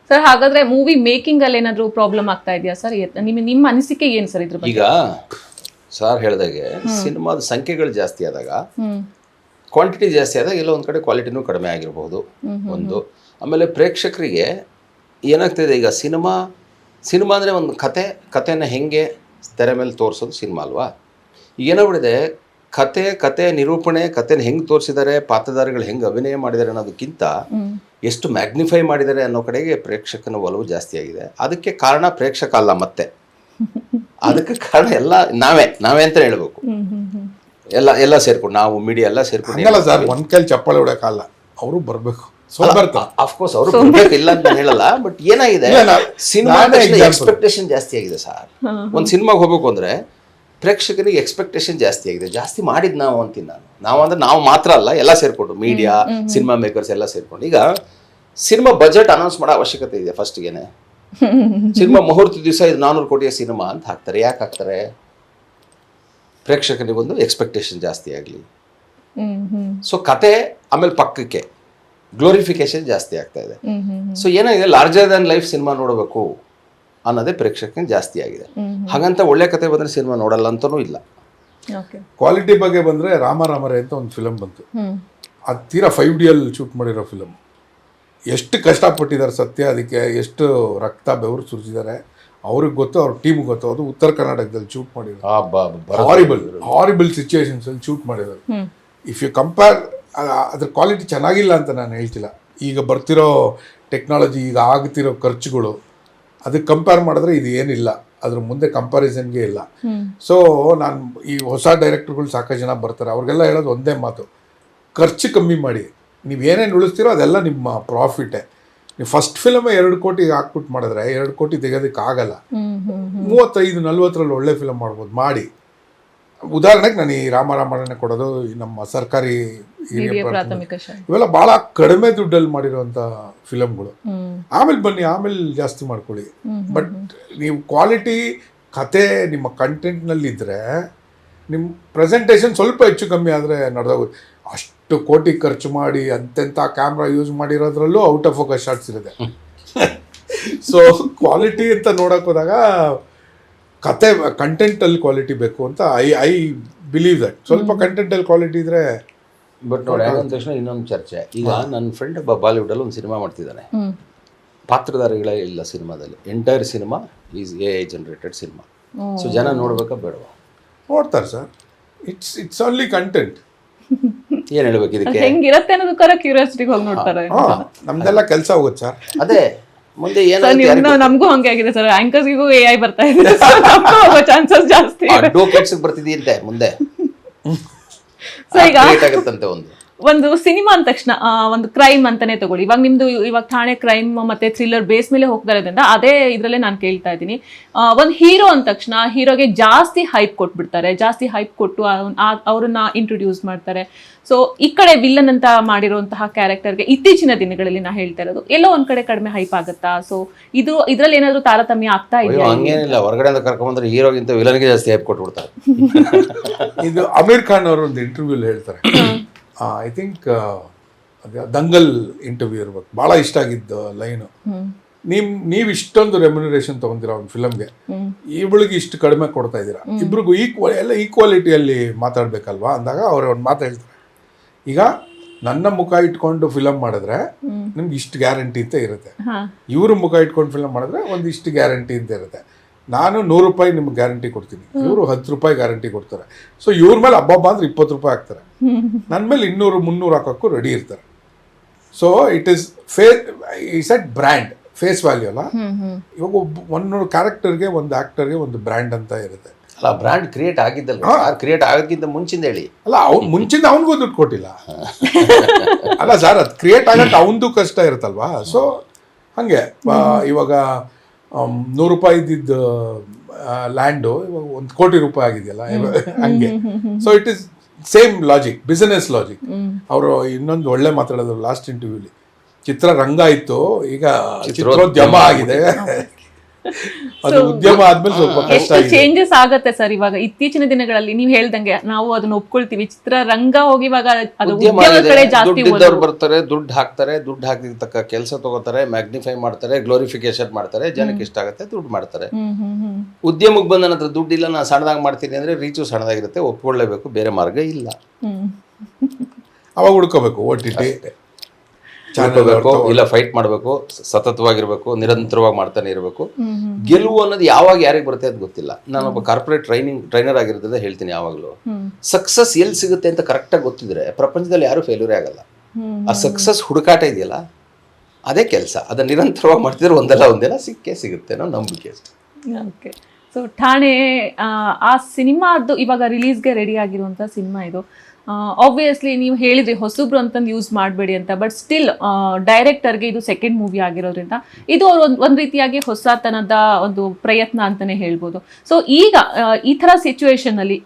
ಸರ್, ಹಾಗಾದ್ರೆ ಮೂವಿ ಮೇಕಿಂಗ್ ಅಲ್ಲಿ ಏನಾದ್ರು ಪ್ರಾಬ್ಲಮ್ ಆಗ್ತಾ ಇದೆಯಾ ಸರ್? ನಿಮ್ಮ ಅನಿಸಿಕೆ ಏನು ಸರ್ ಇದ್ರ ಬಗ್ಗೆ? ಈಗ ಸರ್ ಹೇಳಿದಾಗೆ ಸಿನಿಮಾದ ಸಂಖ್ಯೆಗಳು ಜಾಸ್ತಿ ಆದಾಗ, ಕ್ವಾಂಟಿಟಿ ಜಾಸ್ತಿ ಆದಾಗ ಎಲ್ಲ ಒಂದು ಕಡೆ ಕ್ವಾಲಿಟಿನೂ ಕಡಿಮೆ ಆಗಿರಬಹುದು ಒಂದು. ಆಮೇಲೆ ಪ್ರೇಕ್ಷಕರಿಗೆ ಏನಾಗ್ತಿದೆ, ಈಗ ಸಿನಿಮಾ ಅಂದರೆ ಒಂದು ಕತೆನ ಹೆಂಗೆ ತೆರೆ ಮೇಲೆ ತೋರಿಸೋದು ಸಿನಿಮಾ ಅಲ್ವಾ? ಈಗ ಏನಾಗ್ಬಿಟ್ಟಿದೆ, ಕತೆ ನಿರೂಪಣೆ, ಕತೆನ ಹೆಂಗೆ ತೋರಿಸಿದ್ದಾರೆ, ಪಾತ್ರಧಾರಿಗಳು ಹೆಂಗೆ ಅಭಿನಯ ಮಾಡಿದ್ದಾರೆ ಅನ್ನೋದಕ್ಕಿಂತ ಎಷ್ಟು ಮ್ಯಾಗ್ನಿಫೈ ಮಾಡಿದ್ದಾರೆ ಅನ್ನೋ ಕಡೆಗೆ ಪ್ರೇಕ್ಷಕನ ಒಲವು ಜಾಸ್ತಿ ಆಗಿದೆ. ಅದಕ್ಕೆ ಕಾರಣ ಪ್ರೇಕ್ಷಕ ಅಲ್ಲ, ಮತ್ತೆ ಅದಕ್ಕೆ ಕಾರಣ ಎಲ್ಲ ನಾವೇ ಅಂತ ಹೇಳ್ಬೇಕು. ಎಲ್ಲ ಸೇರ್ಕೊಂಡು, ನಾವು ಮೀಡಿಯಾ ಎಲ್ಲ ಸೇರ್ಕೊಂಡು. ಸರ್, ಒಂದ್ ಕೈಲಿ ಚಪ್ಪಾಳೆ ಹೊಡೋಕ್ಕಲ್ಲ, ಅವರು ಬರಬೇಕು ಸೋಂಬೇರ್ತನ. ಅಫ್ಕೋರ್ಸ್ ಅವರು ಬರ್ಬೇಕಿಲ್ಲ ಅಂತ ನಾನು ಹೇಳಲ್ಲ, ಬಟ್ ಏನಾಗಿದೆ ಇಲ್ಲ, ಸಿನಿಮಾ ನಾನೇ example. ಎಕ್ಸ್ಪೆಕ್ಟೇಷನ್ ಜಾಸ್ತಿ ಆಗಿದೆ ಸರ್. ಒಂದು ಸಿನಿಮಾಗೆ ಹೋಗ್ಬೇಕು ಅಂದ್ರೆ ಪ್ರೇಕ್ಷಕರಿಗೆ ಎಕ್ಸ್ಪೆಕ್ಟೇಷನ್ ಜಾಸ್ತಿ ಆಗಿದೆ. ಜಾಸ್ತಿ ಮಾಡಿದ್ ನಾವು ಅಂತೀನಿ ನಾವು ಅಂದ್ರೆ ನಾವು ಮಾತ್ರ ಅಲ್ಲ, ಎಲ್ಲ ಸೇರ್ಕೊಂಡು ಮೀಡಿಯಾ, ಸಿನಿಮಾ ಮೇಕರ್ಸ್ ಎಲ್ಲ ಸೇರ್ಕೊಂಡು. ಈಗ ಸಿನಿಮಾ ಬಜೆಟ್ ಅನೌನ್ಸ್ ಮಾಡೋ ಅವಶ್ಯಕತೆ ಇದೆ ಫಸ್ಟ್ಗೆನೆ. ಸಿನಿಮಾ ಮುಹೂರ್ತ ದಿವಸ ಇದು 400 ಕೋಟಿಯ ಸಿನಿಮಾ ಅಂತ ಹಾಕ್ತಾರೆ. ಯಾಕೆ ಹಾಕ್ತಾರೆ? ಪ್ರೇಕ್ಷಕರಿಗೊಂದು ಎಕ್ಸ್ಪೆಕ್ಟೇಷನ್ ಜಾಸ್ತಿ ಆಗಲಿ. ಸೊ ಕತೆ ಆಮೇಲೆ ಪಕ್ಕಕ್ಕೆ ಗ್ಲೋರಿಫಿಕೇಶನ್ ಜಾಸ್ತಿ ಆಗ್ತಾ ಇದೆ. ಸೊ ಏನಾಗಿದೆ, ಲಾರ್ಜರ್ ದನ್ ಲೈಫ್ ಸಿನಿಮಾ ನೋಡಬೇಕು ಅನ್ನೋದೇ ಪ್ರೇಕ್ಷಕರಿಗೆ ಜಾಸ್ತಿ ಆಗಿದೆ. ಹಾಗಂತ ಒಳ್ಳೆ ಕತೆ ಬಂದರೆ ಸಿನಿಮಾ ನೋಡಲ್ಲ ಅಂತನೂ ಇಲ್ಲ. ಕ್ವಾಲಿಟಿ ಬಗ್ಗೆ ಬಂದರೆ ರಾಮರೇ ಅಂತ ಒಂದು ಫಿಲಮ್ ಬಂತು. ಅದು ತೀರಾ 5D ಶೂಟ್ ಮಾಡಿರೋ ಫಿಲಮ್. ಎಷ್ಟು ಕಷ್ಟಪಟ್ಟಿದ್ದಾರೆ ಸತ್ಯ, ಅದಕ್ಕೆ ಎಷ್ಟು ರಕ್ತ ಬೆವರು ಸುರಿಸಿದ್ದಾರೆ ಅವ್ರಿಗೆ ಗೊತ್ತು, ಅವ್ರ ಟೀಮ್ಗೆ ಗೊತ್ತು. ಅದು ಉತ್ತರ ಕರ್ನಾಟಕದಲ್ಲಿ ಶೂಟ್ ಮಾಡಿರೋದು. ಹಾರಿಬಲ್ ಸಿಚುವೇಶನ್ಸಲ್ಲಿ ಶೂಟ್ ಮಾಡಿರೋದು. ಇಫ್ ಯು ಕಂಪೇರ್, ಅದ್ರ ಕ್ವಾಲಿಟಿ ಚೆನ್ನಾಗಿಲ್ಲ ಅಂತ ನಾನು ಹೇಳ್ತಿಲ್ಲ. ಈಗ ಬರ್ತಿರೋ ಟೆಕ್ನಾಲಜಿ, ಈಗ ಆಗ್ತಿರೋ ಖರ್ಚುಗಳು, ಅದಕ್ಕೆ ಕಂಪೇರ್ ಮಾಡಿದ್ರೆ ಇದು ಏನಿಲ್ಲ, ಅದ್ರ ಮುಂದೆ ಕಂಪ್ಯಾರಿಸನ್ಗೆ ಇಲ್ಲ. ಸೊ ನಾನು ಈ ಹೊಸ ಡೈರೆಕ್ಟರ್ಗಳು ಸಾಕಷ್ಟು ಜನ ಬರ್ತಾರೆ, ಅವ್ರಿಗೆಲ್ಲ ಹೇಳೋದು ಒಂದೇ ಮಾತು, ಖರ್ಚು ಕಮ್ಮಿ ಮಾಡಿ. ನೀವು ಏನೇನು ಉಳಿಸ್ತೀರೋ ಅದೆಲ್ಲ ನಿಮ್ಮ ಪ್ರಾಫಿಟೇ. ನೀವು ಫಸ್ಟ್ ಫಿಲಮೇ 2 ಕೋಟಿಗೆ ಹಾಕ್ಬಿಟ್ಟು ಮಾಡಿದ್ರೆ 2 ಕೋಟಿ ತೆಗೋದಕ್ಕೆ ಆಗಲ್ಲ. 35-40 ಒಳ್ಳೆ ಫಿಲಮ್ ಮಾಡ್ಬೋದು ಮಾಡಿ. ಉದಾಹರಣೆಗೆ ನಾನು ಈ ರಾಮರೇ ಕೊಡೋದು, ನಮ್ಮ ಸರ್ಕಾರಿ ಹಿರಿಯ ಪ್ರಾಥಮಿಕ ಇವೆಲ್ಲ ಭಾಳ ಕಡಿಮೆ ದುಡ್ಡಲ್ಲಿ ಮಾಡಿರೋಂಥ ಫಿಲಮ್ಗಳು. ಆಮೇಲೆ ಬನ್ನಿ, ಆಮೇಲೆ ಜಾಸ್ತಿ ಮಾಡ್ಕೊಳ್ಳಿ. ಬಟ್ ನೀವು ಕ್ವಾಲಿಟಿ ಕತೆ ನಿಮ್ಮ ಕಂಟೆಂಟ್ನಲ್ಲಿದ್ದರೆ ನಿಮ್ಮ ಪ್ರೆಸೆಂಟೇಷನ್ ಸ್ವಲ್ಪ ಹೆಚ್ಚು ಕಮ್ಮಿ ಆದರೆ ನಡೆದೋಗುತ್ತೆ. ಅಷ್ಟು ಕೋಟಿ ಖರ್ಚು ಮಾಡಿ ಅಂತೆಂಥ ಕ್ಯಾಮ್ರಾ ಯೂಸ್ ಮಾಡಿರೋದ್ರಲ್ಲೂ ಔಟ್ ಆಫ್ ಫೋಕಸ್ ಶಾರ್ಟ್ಸ್ ಇರುತ್ತೆ. ಸೊ ಕ್ವಾಲಿಟಿ ಅಂತ ನೋಡೋಕೆ ಹೋದಾಗ ಕತೆ ಕಂಟೆಂಟಲ್ಲಿ ಕ್ವಾಲಿಟಿ ಬೇಕು ಅಂತ ಐ ಬಿಲೀವ್ ದಟ್. ಸ್ವಲ್ಪ ಕಂಟೆಂಟಲ್ಲಿ ಕ್ವಾಲಿಟಿ ಇದ್ರೆ. ಬಟ್ ನೋಡಿ, ಅಂದ ತಕ್ಷಣ ಇನ್ನೊಂದು ಚರ್ಚೆ. ಈಗ ನನ್ನ ಫ್ರೆಂಡ್ ಒಬ್ಬ ಬಾಲಿವುಡಲ್ಲಿ ಒಂದು ಸಿನಿಮಾ ಮಾಡ್ತಿದ್ದಾನೆ. ಪಾತ್ರಧಾರಿಗಳೇ ಇಲ್ಲ ಸಿನಿಮಾದಲ್ಲಿ. Entire cinema is AI generated cinema. So ಜನ ನೋಡ್ಬೇಕಾ ಬೇಡವಾ? ನೋಡ್ತಾರೆ ಸರ್. It's only content. ಏನು ಹೇಳ್ಬೇಕು ಇದಕ್ಕೆ? ಹೆಂಗಿರತ್ತೆ ಅನ್ನೋದಕ್ಕಾರ ಕ್ಯೂರಿಯಾಸಿಟಿಗೆ ಹೋಗಿ ನೋಡ್ತಾರೆ. ನಮ್ದೆಲ್ಲ ಕೆಲಸ ಹೋಗುತ್ತೆ ಸರ್. ಅದೇ ಮುಂದೆ ಏನಾಗುತ್ತೆ, ನಮಗೂ ಹಂಗೆ ಆಗಿದೆ ಸರ್. ಆಂಕರ್ಸ್ಗೂ AI ಬರ್ತಾ ಇದೆ, ಚಾನ್ಸಸ್ ಜಾಸ್ತಿ. ಅಡ್ವೊಕೇಟ್ಸ್ ಬರ್ತಿದೆಯಂತೆ ಮುಂದೆ. ಸೊ ಈಗ ಆಗುತ್ತಂತೆ ಒಂದು ಸಿನಿಮಾ ಅಂದ ತಕ್ಷಣ ಒಂದು ಕ್ರೈಮ್ ಅಂತಾನೆ ತಗೊಳ್ಳಿ. ಇವಾಗ ಠಾಣೆ ಕ್ರೈಮ್ ಮತ್ತೆ ಥ್ರಿಲ್ಲರ್ ಬೇಸ್ ಮೇಲೆ ಹೋಗ್ತಾ ಇರೋದ್ರಿಂದ ಅದೇ ಇದ್ರಲ್ಲೇ ನಾನು ಕೇಳ್ತಾ ಇದ್ದೀನಿ. ಒಂದು ಹೀರೋ ಅಂದ ತಕ್ಷಣ ಹೀರೋಗೆ ಜಾಸ್ತಿ ಹೈಪ್ ಕೊಟ್ಬಿಡ್ತಾರೆ. ಜಾಸ್ತಿ ಹೈಪ್ ಕೊಟ್ಟು ಅವ್ರನ್ನ ಇಂಟ್ರೊಡ್ಯೂಸ್ ಮಾಡ್ತಾರೆ. ಸೊ ಈ ಕಡೆ ವಿಲ್ಲನ್ ಅಂತ ಮಾಡಿರುವಂತಹ ಕ್ಯಾರೆಕ್ಟರ್ಗೆ ಇತ್ತೀಚಿನ ದಿನಗಳಲ್ಲಿ ನಾ ಹೇಳ್ತಾ ಇರೋದು ಎಲ್ಲೋ ಒಂದ್ ಕಡೆ ಕಡಿಮೆ ಹೈಪ್ ಆಗುತ್ತಾ? ಸೊ ಇದ್ರಲ್ಲಿ ಏನಾದ್ರು ತಾರತಮ್ಯ ಆಗ್ತಾ ಇದೆಯಾ? ಹಂಗೇನಿಲ್ಲ, ಹೊರಗಡೆ ಕರ್ಕೊಂಡ್ಬಂದ್ರೆ ಹೀರೋಗಿಂತ ವಿಲನ್ಗೆ ಜಾಸ್ತಿ ಹೈಪ್ ಕೊಟ್ಬಿಡ್ತಾರೆ. ಇದು ಅಮೀರ್ ಖಾನ್ ಅವರು ಒಂದು ಇಂಟರ್ವ್ಯೂಲಿ ಹೇಳ್ತಾರೆ. ಐ ಥಿಂಕ್ ದಂಗಲ್ ಇಂಟರ್ವ್ಯೂ ಇರ್ಬೇಕು, ಭಾಳ ಇಷ್ಟ ಆಗಿದ್ದು ಲೈನು. ನೀವು ಇಷ್ಟೊಂದು ರೆಮ್ಯುನರೇಷನ್ ತೊಗೊಂಡಿರೋ ಒಂದು ಫಿಲಮ್ಗೆ ಇವಳಿಗೆ ಇಷ್ಟು ಕಡಿಮೆ ಕೊಡ್ತಾ ಇದ್ದೀರಾ, ಇಬ್ರಿಗೂ ಎಲ್ಲ ಈಕ್ವಾಲಿಟಿಯಲ್ಲಿ ಮಾತಾಡ್ಬೇಕಲ್ವಾ ಅಂದಾಗ ಅವ್ರು ಒಂದು ಮಾತು ಹೇಳ್ತಾರೆ. ಈಗ ನನ್ನ ಮುಖ ಇಟ್ಕೊಂಡು ಫಿಲಮ್ ಮಾಡಿದ್ರೆ ನಿಮ್ಗೆ ಇಷ್ಟು ಗ್ಯಾರಂಟಿ ಅಂತ ಇರುತ್ತೆ, ಇವರು ಮುಖ ಇಟ್ಕೊಂಡು ಫಿಲಮ್ ಮಾಡಿದ್ರೆ ಒಂದಿಷ್ಟು ಗ್ಯಾರಂಟಿ ಅಂತ ಇರುತ್ತೆ. ನಾನು 100 ರೂಪಾಯಿ ನಿಮ್ಗೆ ಗ್ಯಾರಂಟಿ ಕೊಡ್ತೀನಿ, ಇವರು 10 ರೂಪಾಯಿ ಗ್ಯಾರಂಟಿ ಕೊಡ್ತಾರೆ. ಸೊ ಇವ್ರ ಮೇಲೆ ಹಬ್ಬ ಅಂದ್ರೆ 20 ರೂಪಾಯಿ ಹಾಕ್ತಾರೆ, ನನ್ನ ಮೇಲೆ 200-300 ಹಾಕೋಕ್ಕೂ ರೆಡಿ ಇರ್ತಾರೆ. So it is set brand, face value ಅಲ್ಲ. ಇವಾಗ ಒಂದು ಕ್ಯಾರೆಕ್ಟರ್ಗೆ, ಒಂದು ಆ್ಯಕ್ಟರ್ಗೆ ಒಂದು ಬ್ರ್ಯಾಂಡ್ ಅಂತ ಇರುತ್ತೆ. ಅಲ್ಲ, ಬ್ರ್ಯಾಂಡ್ ಕ್ರಿಯೇಟ್ ಆಗಿದ್ದಲ್ಲ, ಕ್ರಿಯೇಟ್ ಆಗೋದಕ್ಕಿಂತ ಮುಂಚಿಂದ ಹೇಳಿ. ಅಲ್ಲ, ಮುಂಚಿಂದ ಅವನಿಗೂ ದುಡ್ಡು ಕೊಟ್ಟಿಲ್ಲ ಅಲ್ಲ ಸರ್, ಅದು ಕ್ರಿಯೇಟ್ ಆಗಕ್ಕೆ ಅವನದು ಕಷ್ಟ ಇರುತ್ತಲ್ವಾ. ಸೊ ಹಾಗೆ ಇವಾಗ 100 ರೂಪಾಯಿ ಇದ್ದಿದ್ದು ಲ್ಯಾಂಡು ಇವಾಗ 1 ಕೋಟಿ ರೂಪಾಯಿ ಆಗಿದೆಯಲ್ಲ, ಹಂಗೆ. So it is same logic, business logic. ಅವರು ಇನ್ನೊಂದು ಒಳ್ಳೆ ಮಾತಾಡೋದು ಲಾಸ್ಟ್ ಇಂಟರ್ವ್ಯೂಲಿ, ಚಿತ್ರರಂಗ ಇತ್ತು, ಈಗ ಚಿತ್ರೋದ್ಯಮ ಆಗಿದೆ. ಅದು ಉದ್ಯಮ ಆದ್ಮೇಲೆ ಸ್ವಲ್ಪ ಕಷ್ಟ ಆಗಿದೆ. ಚೇಂಜಸ್ ಆಗತ್ತೆ ಸರ್. ಇವಾಗ ಇತ್ತೀಚಿನ ದಿನಗಳಲ್ಲಿ ನೀವು ಹೇಳ್ದಂಗೆ ನಾವು ಅದನ್ನ ಒಪ್ಕೊಳ್ತೀವಿ. ಚಿತ್ರರಂಗ ಹೋಗಿ ಇವಾಗ ಅದು ಉದ್ಯಮದ ಕಡೆ ಜಾಸ್ತಿ ಬರ್ತಾರೆ, ದುಡ್ಡು ಹಾಕ್ತಾರೆ, ದುಡ್ಡು ಹಾಕಿರ್ತಕ್ಕ ಕೆಲಸ ತಗೋತಾರೆ, ಮ್ಯಾಗ್ನಿಫೈ ಮಾಡ್ತಾರೆ, ಗ್ಲೋರಿಫಿಕೇಶನ್ ಮಾಡ್ತಾರೆ, ಜನಕ್ಕೆ ಇಷ್ಟ ಆಗುತ್ತೆ, ದುಡ್ಡು ಮಾಡ್ತಾರೆ. ಉದ್ಯಮಕ್ಕೆ ಬಂದ ನಂತರ ದುಡ್ಡು ಇಲ್ಲ, ನಾನು ಸಣ್ಣದಾಗಿ ಮಾಡ್ತೀನಿ ಅಂದ್ರೆ ರೀಚು ಸಣ್ಣದಾಗಿರುತ್ತೆ, ಒಪ್ಕೊಳ್ಳೇಬೇಕು, ಬೇರೆ ಮಾರ್ಗ ಇಲ್ಲ. ಅವಾಗ ಹುಡ್ಕೋಬೇಕು, OTT ಇಲ್ಲ ಫೈಟ್ ಮಾಡಬೇಕು, ಸತತವಾಗಿರ್ಬೇಕು, ನಿರಂತರವಾಗಿ ಮಾಡ್ತಾನೆ ಇರಬೇಕು. ಗೆಲುವು ಅನ್ನೋದು ಯಾವಾಗ ಯಾರಿಗೆ ಬರುತ್ತೆ ಅಂತ ಗೊತ್ತಿಲ್ಲ. ನಾನೊಬ್ಬ ಕಾರ್ಪೊರೇಟ್ ಟ್ರೈನರ್ ಆಗಿರೋದ್ರಿಂದ ಹೇಳ್ತೀನಿ, ಯಾವಾಗಲೂ ಸಕ್ಸಸ್ ಎಲ್ಲಿ ಸಿಗುತ್ತೆ ಅಂತ ಕರೆಕ್ಟಾಗಿ ಗೊತ್ತಿದ್ರೆ ಪ್ರಪಂಚದಲ್ಲಿ ಯಾರು ಫೇಲ್ಯೂರೇ ಆಗಲ್ಲ. ಆ ಸಕ್ಸಸ್ ಹುಡುಕಾಟ ಇದೆಯಲ್ಲ, ಅದೇ ಕೆಲಸ. ಅದನ್ನ ನಿರಂತರವಾಗಿ ಮಾಡ್ತಿದ್ರೆ ಒಂದಲ್ಲ ಒಂದಿನ ಸಿಕ್ಕೇ ಸಿಗುತ್ತೆ ಅನ್ನೋ ನಂಬಿಕೆ. ಸೊ ಠಾಣೆ ಆ ಸಿನಿಮಾದ್ದು ಇವಾಗ ರಿಲೀಸ್ಗೆ ರೆಡಿ ಆಗಿರುವಂಥ ಸಿನಿಮಾ ಇದು. ಆಬ್ವಿಯಸ್ಲಿ ನೀವು ಹೇಳಿದ್ರಿ ಹೊಸಬ್ರು ಅಂತಂದು ಯೂಸ್ ಮಾಡಬೇಡಿ ಅಂತ, ಬಟ್ ಸ್ಟಿಲ್ ಡೈರೆಕ್ಟರ್ಗೆ ಇದು ಸೆಕೆಂಡ್ ಮೂವಿ ಆಗಿರೋದ್ರಿಂದ ಇದು ಅವ್ರು ಒಂದು ರೀತಿಯಾಗಿ ಹೊಸತನದ ಒಂದು ಪ್ರಯತ್ನ ಅಂತಾನೆ ಹೇಳ್ಬೋದು. ಸೊ ಈಗ ಈ ಥರ ಸಿಚುವೇಶನಲ್ಲಿ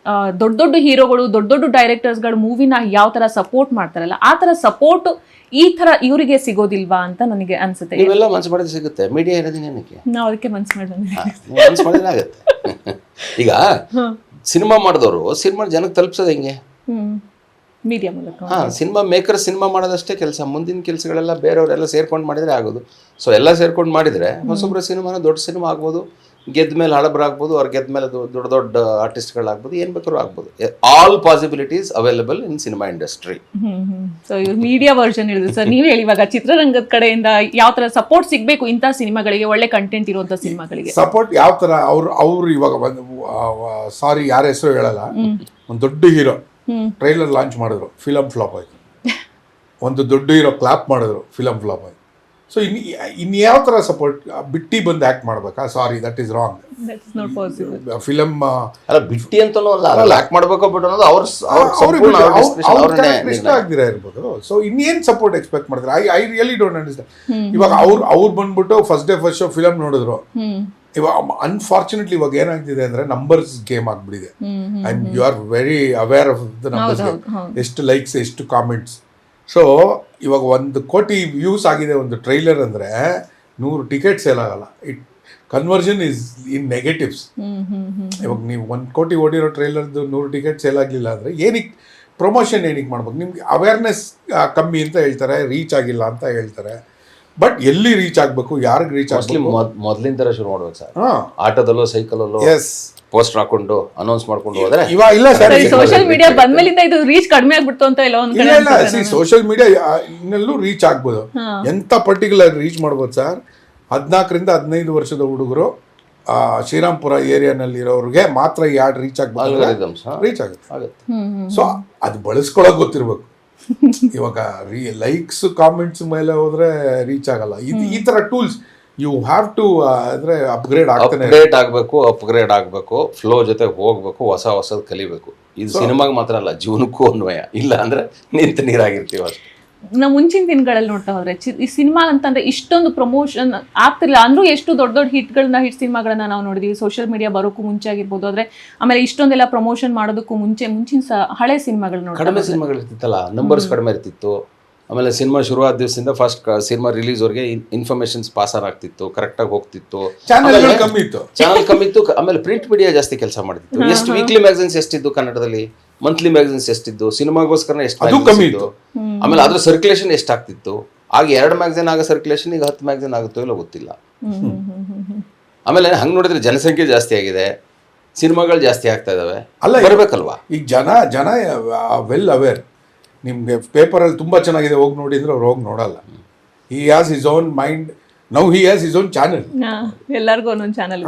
ದೊಡ್ಡ ದೊಡ್ಡ ಹೀರೋಗಳು, ದೊಡ್ಡ ದೊಡ್ಡ ಡೈರೆಕ್ಟರ್ಸ್ಗಳು ಮೂವಿನ ಯಾವ ಥರ ಸಪೋರ್ಟ್ ಮಾಡ್ತಾರಲ್ಲ, ಆ ಥರ ಸಪೋರ್ಟ್ ಈ ಥರ ಇವರಿಗೆ ಸಿಗೋದಿಲ್ವಾ ಅಂತ ನನಗೆ ಅನ್ಸುತ್ತೆ. ನೀವೆಲ್ಲ ಮನ್ಸು ಮಾಡಿದ್ರೆ ಸಿಗುತ್ತೆ, ಮೀಡಿಯಾ ಇರೋದಿನ ಏನಕ್ಕೆ, ನಾವು ಅದಕ್ಕೆ ಮನ್ಸು ಮನ್ಸು ಮಾಡಿದ್ರೆ ಆಗುತ್ತೆ. ಈಗ ಸಿನಿಮಾ ಮಾಡಿದವರು ಸಿನಿಮಾ ಜನಕ್ಕೆ ತಲುಪಿಸೋದು ಹೆಂಗೆ? ಮೀಡಿಯಾ ಮೂಲಕ. ಸಿನಿಮಾ ಮೇಕರ್ ಸಿನಿಮಾ ಮಾಡೋದಷ್ಟೇ ಕೆಲಸ, ಮುಂದಿನ ಕೆಲಸಗಳೆಲ್ಲ ಬೇರೆಯವರೆಲ್ಲ ಸೇರ್ಕೊಂಡು ಮಾಡಿದರೆ ಆಗೋದು. ಸೊ ಎಲ್ಲ ಸೇರ್ಕೊಂಡು ಮಾಡಿದರೆ ಹೊಸಬ್ರ ಸಿನಿಮಾನ ದೊಡ್ಡ ಸಿನಿಮಾ ಆಗ್ಬೋದು, ಗೆದ್ದ ಮೇಲೆ ಹಳಬರಾಗ್ಬೋದು, ಅವ್ರು ಗೆದ್ದ ಮೇಲೆ ದೊಡ್ಡ ದೊಡ್ಡ ಆರ್ಟಿಸ್ಟ್ಗಳಾಗ್ಬೋದು, ಏನು ಬೇಕಾದ್ರೂ ಆಗ್ಬೋದು. All possibilities available in cinema industry. So ಇವ್ರು ಮೀಡಿಯಾ ವರ್ಷನ್ ಹೇಳಿದ್ರು ಸರ್. ನೀವು ಹೇಳಿ, ಇವಾಗ ಚಿತ್ರರಂಗದ ಕಡೆಯಿಂದ ಯಾವ ತರ ಸಪೋರ್ಟ್ ಸಿಗಬೇಕು ಇಂಥ ಸಿನಿಮಾಗಳಿಗೆ, ಒಳ್ಳೆ ಕಂಟೆಂಟ್ ಇರುವಂತ ಸಿನಿಮಾಗಳಿಗೆ? ಸಪೋರ್ಟ್ ಯಾವ ಥರ ಅವ್ರು ಇವಾಗ ಒಂದು ಸಾರಿ ಯಾರ ಹೆಸರು ಹೇಳಲ್ಲ, ಒಂದು ದೊಡ್ಡ ಹೀರೋ ಟ್ರೈಲರ್ ಲಾಂಚ್ ಮಾಡಿದ್ರು, ಫಿಲಮ್ ಫ್ಲಾಪ್ ಆಯಿತು. ಒಂದು ದೊಡ್ಡ ಹೀರೋ ಕ್ಲಾಪ್ ಮಾಡಿದ್ರು, ಫಿಲಮ್ ಫ್ಲಾಪ್ ಆಯಿತು. ಸೊ ಇನ್ಯಾವ ಥರ ಸಪೋರ್ಟ್? ಬಿಟ್ಟಿ ಬಂದು ಆ್ಯಕ್ಟ್ ಮಾಡ್ಬೇಕಾ? ಸಾರಿ, ದಟ್ ಈಸ್ ರಾಂಗ್. ಫಿಲಮ್ ಅಲ್ಲ, ಬಿಟ್ಟಿ ಅಂತನೂ ಅಲ್ಲ, ಆಕ್ಟ್ ಮಾಡಬೇಕು ಬಟ್ ಅನ್ನೋದು ಇಷ್ಟ ಆಗ್ದಿರ ಇರ್ಬೋದು. ಸೊ ಇನ್ನೇನು ಸಪೋರ್ಟ್ ಎಕ್ಸ್ಪೆಕ್ಟ್ ಮಾಡ್ತಾರೆ? I really don't understand. ಇವಾಗ ಅವ್ರು ಬಂದ್ಬಿಟ್ಟು first day first show film ನೋಡಿದ್ರು. ಇವಾಗ ಅನ್ಫಾರ್ಚುನೇಟ್ಲಿ ಇವಾಗ ಏನಾಗ್ತಿದೆ ಅಂದ್ರೆ ನಂಬರ್ಸ್ ಗೇಮ್ ಆಗ್ಬಿಟ್ಟಿದೆ. You are very aware of the numbers game. ಎಷ್ಟು ಲೈಕ್ಸ್, ಎಷ್ಟು ಕಾಮೆಂಟ್ಸ್. ಸೊ ಇವಾಗ 1 ಕೋಟಿ ವ್ಯೂಸ್ ಆಗಿದೆ ಒಂದು ಟ್ರೈಲರ್ ಅಂದರೆ 100 ಟಿಕೆಟ್ ಸೇಲ್ ಆಗಲ್ಲ. It conversion is in negatives. ಇವಾಗ ನೀವು 1 ಕೋಟಿ ಓಡಿರೋ ಟ್ರೈಲರ್ದು 100 ಟಿಕೆಟ್ ಸೇಲ್ ಆಗಲಿಲ್ಲ ಅಂದರೆ ಏನಕ್ಕೆ ಪ್ರಮೋಷನ್ ಏನಕ್ಕೆ ಮಾಡ್ಬೇಕು? ನಿಮ್ಗೆ ಅವೇರ್ನೆಸ್ ಕಮ್ಮಿ ಅಂತ ಹೇಳ್ತಾರೆ, ರೀಚ್ ಆಗಿಲ್ಲ ಅಂತ ಹೇಳ್ತಾರೆ. ಬಟ್ ಎಲ್ಲಿ ರೀಚ್ ಆಗಬೇಕು, ಯಾರಿಗೆ ರೀಚ್ ಆಗಬೇಕು? ಮೊದಲಿನ ಥರ ಶುರು ಮಾಡ್ಬೇಕು ಸರ್. ಆಟೋದಲ್ಲೋ ಸೈಕಲಲ್ಲೋ ಪೋಸ್ಟರ್ ಹಾಕೊಂಡು ಅನೌನ್ಸ್ ಮಾಡ್ಕೊಂಡು ಹೋದ್ರೆ ಇವಾಗ ಇಲ್ಲ ಸರ್, ಸೋಷಿಯಲ್ ಮೀಡಿಯಾ ಬಂದ್ಮೇಲಿಂದ ಇದು ರೀಚ್ ಕಡಿಮೆ ಆಗ್ಬಿಡ್ತು ಅಂತ ಇಲ್ಲ ಒಂದ್ ಕಡೆ. ಇಲ್ಲ, ಸೋಷಿಯಲ್ ಮೀಡಿಯಾ ಇನ್ನೆಲ್ಲೂ ರೀಚ್ ಆಗ್ಬೋದು. ಎಂತ ಪರ್ಟಿಕ್ಯುಲರ್ ರೀಚ್ ಮಾಡ್ಬೋದು ಸರ್? 14 ರಿಂದ 15 ವರ್ಷದ ಹುಡುಗರು ಶ್ರೀರಾಮ್ಪುರ ಏರಿಯಾನಲ್ಲಿರೋರಿಗೆ ಮಾತ್ರ ಈ ಆಡ್ ರೀಚ್ ಆಗ್ಬೋದು, ರೀಚ್ ಆಗುತ್ತೆ. ಸೊ ಅದು ಬಳಸ್ಕೊಳಕ್ ಗೊತ್ತಿರ್ಬೇಕು. ಇವಾಗ ಲೈಕ್ಸ್ ಕಾಮೆಂಟ್ಸ್ ಮೇಲೆ ಹೋದ್ರೆ ರೀಚ್ ಆಗಲ್ಲ. ಈ ತರ ಟೂಲ್ಸ್ ಯು ಹ್ಯಾವ್ ಟು ಅಂದ್ರೆ ಅಪ್ಗ್ರೇಡ್ ಆಗಬೇಕು, ಫ್ಲೋ ಜೊತೆ ಹೋಗ್ಬೇಕು, ಹೊಸದು ಕಲಿಬೇಕು. ಇದು ಸಿನಿಮಾಗೆ ಮಾತ್ರ ಅಲ್ಲ, ಜೀವನಕ್ಕೂ ಅನ್ವಯ. ಇಲ್ಲ ಅಂದ್ರೆ ನಿಂತು ನೀರಾಗಿರ್ತೀವಿ ಅಷ್ಟೇ. ನಾವು ಮುಂಚಿನ ದಿನಗಳಲ್ಲಿ ನೋಡ್ತಾ ಹೋದ್ರೆ ಈ ಸಿನಿಮಾ ಅಂತಂದ್ರೆ ಇಷ್ಟೊಂದು ಪ್ರಮೋಷನ್ ಆಗ್ತಿರ್ಲಿಲ್ಲ ಅಂದ್ರೂ ಎಷ್ಟು ದೊಡ್ಡ ಹಿಟ್ ಸಿನಿಮಾಗಳನ್ನ ನಾವು ನೋಡಿದೀವಿ. ಸೋಷಿಯಲ್ ಮೀಡಿಯಾ ಬರೋಕ್ಕೂ ಮುಂಚೆ ಆಗಿರ್ಬೋದು, ಆದ್ರೆ ಆಮೇಲೆ ಇಷ್ಟೊಂದೆಲ್ಲ ಪ್ರಮೋಷನ್ ಮಾಡೋದಕ್ಕೂ ಮುಂಚಿನ ಹಳೆ ಸಿನಿಮಾಗಳು ನೋಡಿ ಕಡಿಮೆ ಸಿನಿಮಾಗಳು ಇರ್ತಿತ್ತಲ್ಲ, ನಂಬರ್ಸ್ ಕಡಿಮೆ ಇರ್ತಿತ್ತು. ಆಮೇಲೆ ಸಿನಿಮಾ ಶುರುವಾದ ದಿವಸದಿಂದ ಫಸ್ಟ್ ಸಿನಿಮಾ ರಿಲೀಸ್ ವರೆಗೆ ಇನ್ಫಾರ್ಮೇಶನ್ಸ್ ಪಾಸ್ ಆಗ್ತಿತ್ತು, ಕರೆಕ್ಟಾಗಿ ಹೋಗ್ತಿತ್ತು, ಚಾನಲ್ ಕಮ್ಮಿ ಇತ್ತು. ಆಮೇಲೆ ಪ್ರಿಂಟ್ ಮೀಡಿಯಾ ಜಾಸ್ತಿ ಕೆಲಸ ಮಾಡ್ತಿತ್ತು. ಎಷ್ಟು ವೀಕ್ಲಿ ಮ್ಯಾಗಝಿನ್ಸ್ ಎಷ್ಟಿದ್ದು ಕನ್ನಡದಲ್ಲಿ, ಮಂತ್ಲಿ ಮ್ಯಾಗಝಿನ್ಸ್ ಎಷ್ಟಿದ್ದು, ಸಿನಿಮಾಗೋಸ್ಕರ ಎಷ್ಟು ಕಮ್ಮಿ ಇತ್ತು. ಆಮೇಲೆ ಅದ್ರ ಸರ್ಕ್ಯುಲೇಷನ್ ಎಷ್ಟಾಗ್ತಿತ್ತು. ಆಗ 2 ಮ್ಯಾಗಝಿನ್ ಆಗೋ ಸರ್ಕ್ಯುಲೇಷನ್ ಈಗ 10 ಮ್ಯಾಗಝಿನ್ ಆಗುತ್ತೋ ಇಲ್ಲ ಗೊತ್ತಿಲ್ಲ. ಆಮೇಲೆ ಹಂಗೆ ನೋಡಿದ್ರೆ ಜನಸಂಖ್ಯೆ ಜಾಸ್ತಿ ಆಗಿದೆ, ಸಿನಿಮಾಗಳು ಜಾಸ್ತಿ ಆಗ್ತಾ ಇದಾವೆ. ಅಲ್ಲ, ಬರಬೇಕಲ್ವಾ? ಈಗ ಜನ ವೆಲ್ ಅವೇರ್. ನಿಮಗೆ ಪೇಪರಲ್ಲಿ ತುಂಬ ಚೆನ್ನಾಗಿದೆ ಹೋಗಿ ನೋಡಿ ಅಂದರೆ ಅವ್ರು ಹೋಗಿ ನೋಡಲ್ಲ. He has his own mind. Now he has his own channel. ಎಲ್ಲರಿಗೂ ಒಂದೊಂದು ಚಾನಲ್.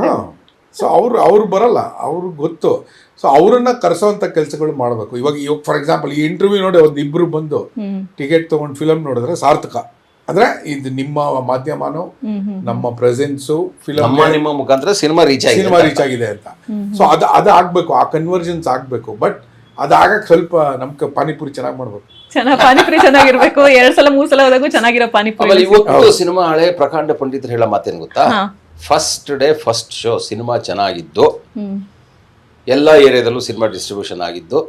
ಸೊ ಅವ್ರು ಬರಲ್ಲ, ಅವ್ರಿಗೆ ಗೊತ್ತು. ಸೊ ಅವರನ್ನ ಕರೆಸೋವಂಥ ಕೆಲಸಗಳು ಮಾಡಬೇಕು. ಇವಾಗ ಫಾರ್ ಎಕ್ಸಾಂಪಲ್ ಈ ಇಂಟರ್ವ್ಯೂ ನೋಡಿ ಒಂದು ಇಬ್ಬರು ಬಂದು ಟಿಕೆಟ್ ತೊಗೊಂಡು ಫಿಲಮ್ ನೋಡಿದ್ರೆ ಸಾರ್ಥಕ. ಅಂದ್ರೆ ಇದು ನಿಮ್ಮ ಮಾಧ್ಯಮನೋ, ನಮ್ಮ ಪ್ರೆಸೆನ್ಸು, ಫಿಲಮ್ ನಿಮ್ಮ ಮುಖಾಂತರ ಸಿನಿಮಾ ರೀಚ್ ಆಗಿದೆ ಅಂತ. ಸೊ ಅದು ಆಗ್ಬೇಕು, ಆ ಕನ್ವರ್ಷನ್ಸ್ ಆಗ್ಬೇಕು. ಬಟ್ ಅದಾಗಕ್ಕೆ ಸ್ವಲ್ಪ ನಮ್ಗೆ ಪಾನಿಪುರಿ ಚೆನ್ನಾಗಿ ಮಾಡ್ಬೇಕು. ಪಾನಿಪುರಿ ಚೆನ್ನಾಗಿರ್ಬೇಕು. 2 ಸಲ 3 ಸಲ ಹೋದಾಗೂ ಚೆನ್ನಾಗಿರೋ ಪಾನಿಪುರಿ. ಇವತ್ತು ಸಿನಿಮಾ ಹಳೆ ಪ್ರಕಾಂಡ ಪಂಡಿತರು ಹೇಳೋ ಮಾತೇನು ಗೊತ್ತಾ? First day first show cinema ಚೆನ್ನಾಗಿದ್ದು, ಎಲ್ಲ ಏರಿಯಾದಲ್ಲೂ ಸಿನಿಮಾ ಡಿಸ್ಟ್ರಿಬ್ಯೂಷನ್ ಆಗಿದ್ದು,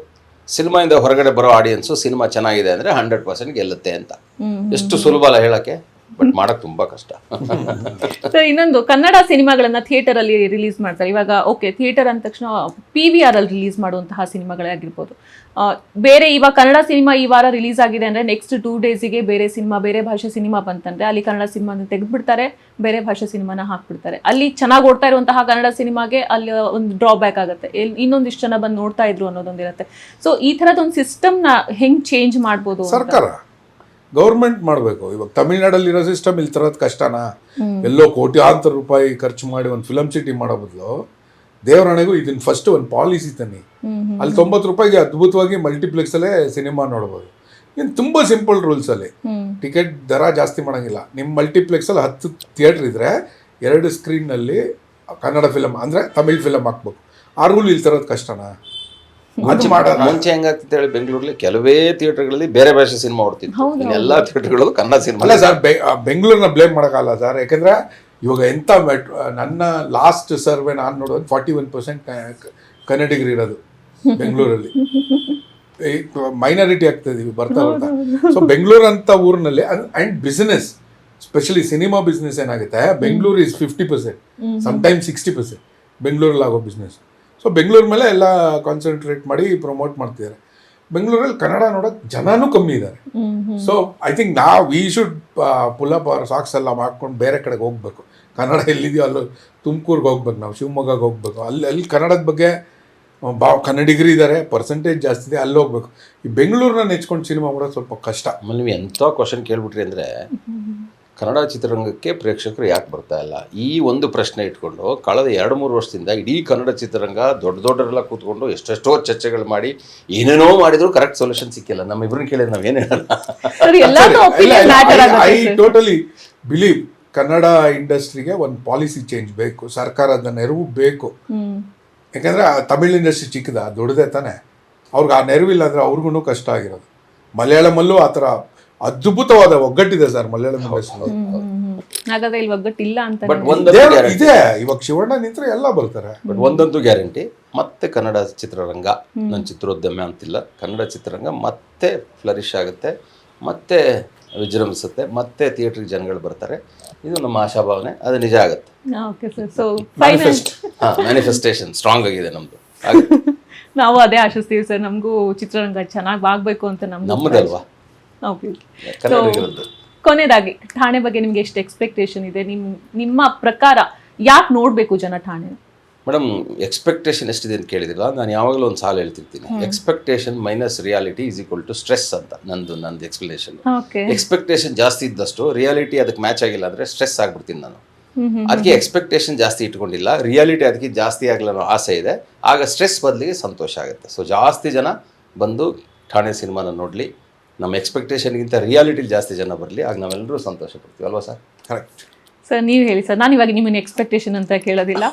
ಸಿನಿಮಾಯಿಂದ ಹೊರಗಡೆ ಬರೋ ಆಡಿಯನ್ಸು ಸಿನಿಮಾ ಚೆನ್ನಾಗಿದೆ ಅಂದರೆ 100% ಗೆಲ್ಲುತ್ತೆ ಅಂತ. ಎಷ್ಟು ಸುಲಭ ಅಲ್ಲ ಹೇಳಕ್ಕೆ, ಬಟ್ ಮಾಡಕ್ ತುಂಬಾ ಕಷ್ಟ. ಸರ್, ಇನ್ನೊಂದು ಕನ್ನಡ ಸಿನಿಮಾಗಳನ್ನ ಥಿಯೇಟರ್ ಅಲ್ಲಿ ರಿಲೀಸ್ ಮಾಡ್ತಾರೆ. ಇವಾಗ ಓಕೆ, ಥಿಯೇಟರ್ ಅಂದ ತಕ್ಷಣ PVR ಅಲ್ಲಿ ರಿಲೀಸ್ ಮಾಡುವಂತಹ ಸಿನಿಮಾಗಳಾಗಿರ್ಬೋದು. ಬೇರೆ ಇವಾಗ ಕನ್ನಡ ಸಿನಿಮಾ ಈ ವಾರ ರಿಲೀಸ್ ಆಗಿದೆ ಅಂದ್ರೆ ನೆಕ್ಸ್ಟ್ 2 ಡೇಸಿಗೆ ಬೇರೆ ಸಿನಿಮಾ, ಬೇರೆ ಭಾಷೆ ಸಿನಿಮಾ ಬಂತಂದ್ರೆ ಅಲ್ಲಿ ಕನ್ನಡ ಸಿನಿಮಾನ ತೆಗೆದ್ಬಿಡ್ತಾರೆ, ಬೇರೆ ಭಾಷೆ ಸಿನಿಮಾನ ಹಾಕ್ಬಿಡ್ತಾರೆ. ಅಲ್ಲಿ ಚೆನ್ನಾಗಿ ಓಡ್ತಾ ಇರುವಂತಹ ಕನ್ನಡ ಸಿನಿಮಾಗೆ ಅಲ್ಲಿ ಒಂದು ಡ್ರಾಬ್ಯಾಕ್ ಆಗುತ್ತೆ, ಇನ್ನೊಂದಿಷ್ಟು ಜನ ಬಂದು ನೋಡ್ತಾ ಇದ್ರು ಅನ್ನೋದೊಂದಿರುತ್ತೆ. ಸೊ ಈ ತರದೊಂದು ಸಿಸ್ಟಮ್ನ ಹೆಂಗ್ ಚೇಂಜ್ ಮಾಡ್ಬೋದು? ಸರ್ಕಾರ, ಗೌರ್ಮೆಂಟ್ ಮಾಡಬೇಕು. ಇವಾಗ ತಮಿಳ್ನಾಡಲ್ಲಿರೋ ಸಿಸ್ಟಮ್ ಇಲ್ಲಿ ತರೋದು ಕಷ್ಟನಾ? ಎಲ್ಲೋ ಕೋಟ್ಯಾಂತರ ರೂಪಾಯಿ ಖರ್ಚು ಮಾಡಿ ಒಂದು ಫಿಲಮ್ ಸಿಟಿ ಮಾಡೋ ಬದಲು ದೇವರಾಣೆಗೂ ಇದನ್ನ ಫಸ್ಟ್ ಒಂದು ಪಾಲಿಸಿ ತನ್ನಿ. ಅಲ್ಲಿ 90 ರೂಪಾಯಿಗೆ ಅದ್ಭುತವಾಗಿ ಮಲ್ಟಿಪ್ಲೆಕ್ಸ್ ಅಲ್ಲೇ ಸಿನಿಮಾ ನೋಡ್ಬೋದು. ಇನ್ನು ತುಂಬ ಸಿಂಪಲ್ ರೂಲ್ಸ್ ಅಲ್ಲಿ ಟಿಕೆಟ್ ದರ ಜಾಸ್ತಿ ಮಾಡೋಂಗಿಲ್ಲ. ನಿಮ್ಮ ಮಲ್ಟಿಪ್ಲೆಕ್ಸ್ ಅಲ್ಲಿ 10 ಥಿಯೇಟರ್ ಇದ್ರೆ 2 ಸ್ಕ್ರೀನ್ನಲ್ಲಿ ಕನ್ನಡ ಫಿಲಮ್ ಅಂದರೆ ತಮಿಳ್ ಫಿಲಮ್ ಹಾಕ್ಬೇಕು. ಆ ರೂಲ್ ಇಲ್ಲಿ ತರೋದು ಕಷ್ಟನಾ? ಅದು ಮಾಡೋದು ಮುಂಚೆ ಹೆಂಗಾಗ್ತಿತ್ತು ಹೇಳಿ, ಬೆಂಗಳೂರಲ್ಲಿ ಕೆಲವೇ ಥಿಯೇಟರ್ಗಳಲ್ಲಿ ಬೇರೆ ಭಾಷೆ ಸಿನಿಮಾ ಓಡ್ತಿತ್ತು, ಎಲ್ಲಾ ಥಿಯೇಟರ್ಗಳು ಕನ್ನಡ ಸಿನಿಮಾ. ಅಲ್ಲ ಸರ್, ಬೆಂಗಳೂರನ್ನ ಬ್ಲೇಮ್ ಮಾಡೋಕ್ಕಲ್ಲ ಸರ್, ಯಾಕೆಂದ್ರೆ ಇವಾಗ ಎಂಥ ನನ್ನ ಲಾಸ್ಟ್ ಸರ್ವೆ ನಾನು ನೋಡೋದು 41% ಕನ್ನಡಿಗರು ಇರೋದು ಬೆಂಗಳೂರಲ್ಲಿ. ಮೈನಾರಿಟಿ ಆಗ್ತಾ ಇದೀವಿ ಬರ್ತಾ ಬರ್ತಾ. ಸೊ ಬೆಂಗಳೂರು ಅಂತ ಊರಿನಲ್ಲಿ and business, specially cinema business ಏನಾಗುತ್ತೆ, ಬೆಂಗಳೂರು ಇಸ್ 50%, ಸಮ್ಟೈಮ್ಸ್ 60% ಬೆಂಗಳೂರಲ್ಲಿ ಆಗೋ ಬಿಸ್ನೆಸ್. ಸೊ ಬೆಂಗಳೂರು ಮೇಲೆ ಎಲ್ಲ ಕಾನ್ಸಂಟ್ರೇಟ್ ಮಾಡಿ ಪ್ರಮೋಟ್ ಮಾಡ್ತಿದ್ದಾರೆ. ಬೆಂಗಳೂರಲ್ಲಿ ಕನ್ನಡ ನೋಡೋಕೆ ಜನನೂ ಕಮ್ಮಿ ಇದ್ದಾರೆ. So I think we should pull up our socks ಎಲ್ಲ ಮಾಡ್ಕೊಂಡು ಬೇರೆ ಕಡೆಗೆ ಹೋಗ್ಬೇಕು. ಕನ್ನಡ ಎಲ್ಲಿದೆಯೋ ಅಲ್ಲೂ ತುಮಕೂರ್ಗೆ ಹೋಗ್ಬೇಕು, ನಾವು ಶಿವಮೊಗ್ಗಗೆ ಹೋಗ್ಬೇಕು. ಅಲ್ಲಿ ಕನ್ನಡದ ಬಗ್ಗೆ ಕನ್ನಡಿಗರು ಇದ್ದಾರೆ, ಪರ್ಸೆಂಟೇಜ್ ಜಾಸ್ತಿ ಇದೆ, ಅಲ್ಲಿ ಹೋಗ್ಬೇಕು. ಈ ಬೆಂಗಳೂರನ್ನ ನೆಚ್ಕೊಂಡು ಸಿನಿಮಾ ಮಾಡೋದು ಸ್ವಲ್ಪ ಕಷ್ಟ. ಆಮೇಲೆ ನೀವು ಎಂಥ ಕ್ವಶನ್ ಕೇಳ್ಬಿಟ್ರಿ ಅಂದರೆ, ಕನ್ನಡ ಚಿತ್ರರಂಗಕ್ಕೆ ಪ್ರೇಕ್ಷಕರು ಯಾಕೆ ಬರ್ತಾ ಇಲ್ಲ, ಈ ಒಂದು ಪ್ರಶ್ನೆ ಇಟ್ಕೊಂಡು ಕಳೆದ 2-3 ವರ್ಷದಿಂದ ಇಡೀ ಕನ್ನಡ ಚಿತ್ರರಂಗ ದೊಡ್ಡವರೆಲ್ಲ ಕೂತ್ಕೊಂಡು ಎಷ್ಟೆಷ್ಟೋ ಚರ್ಚೆಗಳು ಮಾಡಿ ಏನೇನೋ ಮಾಡಿದ್ರು ಕರೆಕ್ಟ್ ಸೊಲ್ಯೂಷನ್ ಸಿಕ್ಕಿಲ್ಲ. ನಮ್ಮಿಬ್ಬರನ್ನ ಕೇಳಿದ್ರೆ ನಾವು ಏನು ಹೇಳಲ್ಲ. ಐ ಟೋಟಲಿ ಬಿಲೀವ್ ಕನ್ನಡ ಇಂಡಸ್ಟ್ರಿಗೆ ಒಂದು ಪಾಲಿಸಿ ಚೇಂಜ್ ಬೇಕು, ಸರ್ಕಾರದ ನೆರವು ಬೇಕು. ಯಾಕಂದರೆ ತಮಿಳ್ ಇಂಡಸ್ಟ್ರಿ ಚಿಕ್ಕದ, ದೊಡ್ಡದೇ ತಾನೆ, ಅವ್ರಿಗೆ ಆ ನೆರವಿಲ್ಲ ಅಂದರೆ ಅವ್ರಿಗೂ ಕಷ್ಟ ಆಗಿರೋದು. ಮಲಯಾಳಮಲ್ಲೂ ಆ ಥರ ಅದ್ಭುತವಾದ ಒಗ್ಗಟ್ಟಿದೆ ಸರ್ ಮಲಯಾಳಂ ಇಂಡಸ್ಟ್ರಿ. ಇದೆ, ಇವಾಗ ಶಿವಣ್ಣ ನಿಂತ್ರೆ ಎಲ್ಲ ಬರ್ತಾರೆ. ಬಟ್ ಒಂದಂತೂ ಗ್ಯಾರಂಟಿ, ಮತ್ತೆ ಕನ್ನಡ ಚಿತ್ರರಂಗ, ನನ್ನ ಚಿತ್ರೋದ್ಯಮ ಅಂತಿಲ್ಲ, ಕನ್ನಡ ಚಿತ್ರರಂಗ ಮತ್ತೆ ಫ್ಲರಿಶ್ ಆಗುತ್ತೆ, ಮತ್ತೆ ವಿಜೃಂಭಿಸುತ್ತೆ, ಮತ್ತೆ ಥಿಯೇಟ್ರಿಗೆ ಜನಗಳು ಬರ್ತಾರೆ. ಇದು ನಮ್ಮ ಆಶಾಭಾವನೆ, ಅದು ನಿಜ ಆಗುತ್ತೆ. ಮ್ಯಾನಿಫೆಸ್ಟೇಷನ್ ಸ್ಟ್ರಾಂಗ್ ಆಗಿದೆ ನಮ್ದು. ನಾವು ಅದೇ ಆಶಿಸ್ತೀವಿ ಸರ್, ನಮಗೂ ಚಿತ್ರರಂಗ ಚೆನ್ನಾಗಿ ಆಗ್ಬೇಕು ಅಂತ ನಮ್ಮದಲ್ವಾ. ಕೊನೆಯದಾಗಿ ಠಾಣೆ ಬಗ್ಗೆ ನಿಮ್ಗೆ ಎಷ್ಟು ಎಕ್ಸ್ಪೆಕ್ಟೇಷನ್ ಇದೆ? ನಿಮ್ಮ ಪ್ರಕಾರ ಯಾಕೆ ನೋಡ್ಬೇಕು ಜನ ಠಾಣೆ? ಮೇಡಮ್, ಎಕ್ಸ್ಪೆಕ್ಟೇಷನ್ ಎಷ್ಟಿದೆ ಅಂತ ಕೇಳಿದಿಲ್ಲ. ನಾನು ಯಾವಾಗಲೂ ಒಂದು ಸಾಲ ಹೇಳ್ತಿರ್ತೀನಿ, expectation minus reality is equal to stress ಅಂತ ನಂದು ಎಕ್ಸ್ಪ್ಲನೇಷನ್. ಎಕ್ಸ್ಪೆಕ್ಟೇಷನ್ ಜಾಸ್ತಿ ಇದ್ದಷ್ಟು ರಿಯಾಲಿಟಿ ಅದಕ್ಕೆ ಮ್ಯಾಚ್ ಆಗಿಲ್ಲ ಅಂದರೆ ಸ್ಟ್ರೆಸ್ ಆಗ್ಬಿಡ್ತೀನಿ ನಾನು. ಅದಕ್ಕೆ ಎಕ್ಸ್ಪೆಕ್ಟೇಷನ್ ಜಾಸ್ತಿ ಇಟ್ಕೊಂಡಿಲ್ಲ, ರಿಯಾಲಿಟಿ ಅದಕ್ಕೆ ಜಾಸ್ತಿ ಆಗಲ್ಲ ಅನ್ನೋ ಆಸೆ ಇದೆ, ಆಗ ಸ್ಟ್ರೆಸ್ ಬದಲಿಗೆ ಸಂತೋಷ ಆಗುತ್ತೆ. ಸೊ ಜಾಸ್ತಿ ಜನ ಬಂದು ಠಾಣೆ ಸಿನಿಮಾನ ನೋಡಲಿ, ನಮ್ಮ ಎಕ್ಸ್ಪೆಕ್ಟೇಷನ್ಗಿಂತ ರಿಯಾಲಿಟಿಲಿ ಜಾಸ್ತಿ ಜನ ಬರಲಿ, ಆಗ ನಾವೆಲ್ಲರೂ ಸಂತೋಷ ಪಡ್ತೀವಿ ಅಲ್ವಾ ಸರ್? ಕರೆಕ್ಟ್ ಸರ್, ನೀವು ಹೇಳಿ ಸರ್. ನಾನು ಇವಾಗ ನಿಮ್ಮನ್ನ ಎಕ್ಸ್ಪೆಕ್ಟೇಷನ್ ಅಂತ ಕೇಳೋದಿಲ್ಲ.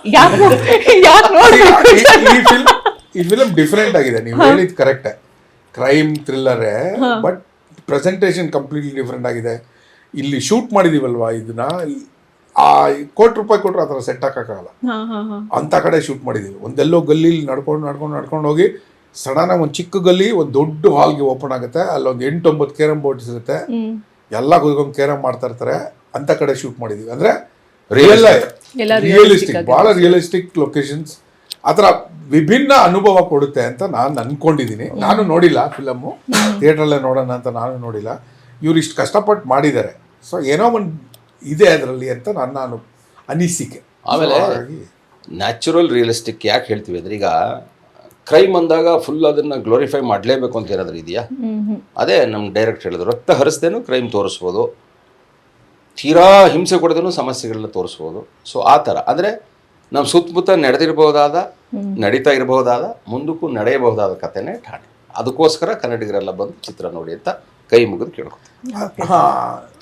ಈ ಫಿಲಮ್ ಡಿಫ್ರೆಂಟ್ ಆಗಿದೆ, ನೀವು ಹೇಳಿದ್ ಕರೆಕ್ಟ್. ಕ್ರೈಮ್ ಥ್ರಿಲ್ಲರೇ, ಬಟ್ ಪ್ರೆಸೆಂಟೇಷನ್ ಕಂಪ್ಲೀಟ್ಲಿ ಡಿಫ್ರೆಂಟ್ ಆಗಿದೆ. ಇಲ್ಲಿ ಶೂಟ್ ಮಾಡಿದೀವಲ್ವಾ, ಇದನ್ನ ₹1 ಕೋಟಿ ಕೊಟ್ಟರು ಆ ಥರ ಸೆಟ್ ಹಾಕೋಕ್ಕಾಗಲ್ಲ, ಅಂಥ ಕಡೆ ಶೂಟ್ ಮಾಡಿದ್ದೀವಿ. ಒಂದೆಲ್ಲೋ ಗಲ್ಲಿಲಿ ನಡ್ಕೊಂಡು ಹೋಗಿ ಸಡನ್ ಆಗಿ ಒಂದು ಚಿಕ್ಕ ಗಲ್ಲಿ ಒಂದು ದೊಡ್ಡ ಹಾಲ್ಗೆ ಓಪನ್ ಆಗುತ್ತೆ, ಅಲ್ಲೊಂದು 8-9 ಕೇರಮ್ ಬೋರ್ಡ್ಸ್ ಇರುತ್ತೆ, ಎಲ್ಲ ಕುತ್ಕೊಂಡು ಕೇರಮ್ ಮಾಡ್ತಾ ಇರ್ತಾರೆ, ಅಂತ ಕಡೆ ಶೂಟ್ ಮಾಡಿದೀವಿ. ಅಂದ್ರೆ ರಿಯಲಿಸ್ಟಿಕ್, ಬಹಳ ರಿಯಲಿಸ್ಟಿಕ್ ಲೊಕೇಶನ್ಸ್, ಆ ಥರ ವಿಭಿನ್ನ ಅನುಭವ ಕೊಡುತ್ತೆ ಅಂತ ನಾನು ಅನ್ಕೊಂಡಿದ್ದೀನಿ. ನಾನು ನೋಡಿಲ್ಲ ಫಿಲಮ್ಮು, ಥಿಯೇಟ್ರಲ್ಲೇ ನೋಡೋಣ ಅಂತ ನಾನು ನೋಡಿಲ್ಲ. ಇವ್ರು ಇಷ್ಟು ಕಷ್ಟಪಟ್ಟು ಮಾಡಿದ್ದಾರೆ, ಸೊ ಏನೋ ಒಂದು ಇದೆ ಅದರಲ್ಲಿ ಅಂತ ನನ್ನ ಅನಿಸಿಕೆ. ಆಮೇಲೆ ನ್ಯಾಚುರಲ್ ರಿಯಲಿಸ್ಟಿಕ್ ಯಾಕೆ ಹೇಳ್ತೀವಿ ಅಂದ್ರೆ, ಈಗ ಕ್ರೈಮ್ ಅಂದಾಗ ಫುಲ್ ಅದನ್ನ ಗ್ಲೋರಿಫೈ ಮಾಡಲೇಬೇಕು ಅಂತ ಏನಾದರೂ ಇದೆಯಾ? ಅದೇ ನಮ್ಮ ಡೈರೆಕ್ಟ್ ಹೇಳಿದ್ರು, ರಕ್ತ ಹರಿಸ್ದೇನು ಕ್ರೈಮ್ ತೋರಿಸ್ಬೋದು, ತೀರಾ ಹಿಂಸೆ ಕೊಡದೇನು ಸಮಸ್ಯೆಗಳನ್ನ ತೋರಿಸ್ಬೋದು. ಸೊ ಆ ಥರ ಅಂದರೆ ನಮ್ಮ ಸುತ್ತಮುತ್ತ ನಡೆದಿರಬಹುದಾದ, ನಡೀತಾ ಇರಬಹುದಾದ, ಮುಂದಕ್ಕೂ ನಡೆಯಬಹುದಾದ ಕಥೆನೇ ಠಾಣೆ. ಅದಕ್ಕೋಸ್ಕರ ಕನ್ನಡಿಗರೆಲ್ಲ ಬಂದು ಚಿತ್ರ ನೋಡಿ ಅಂತ ಕೈ ಮುಗಿದು ಕೇಳ್ಕೊತೀನಿ.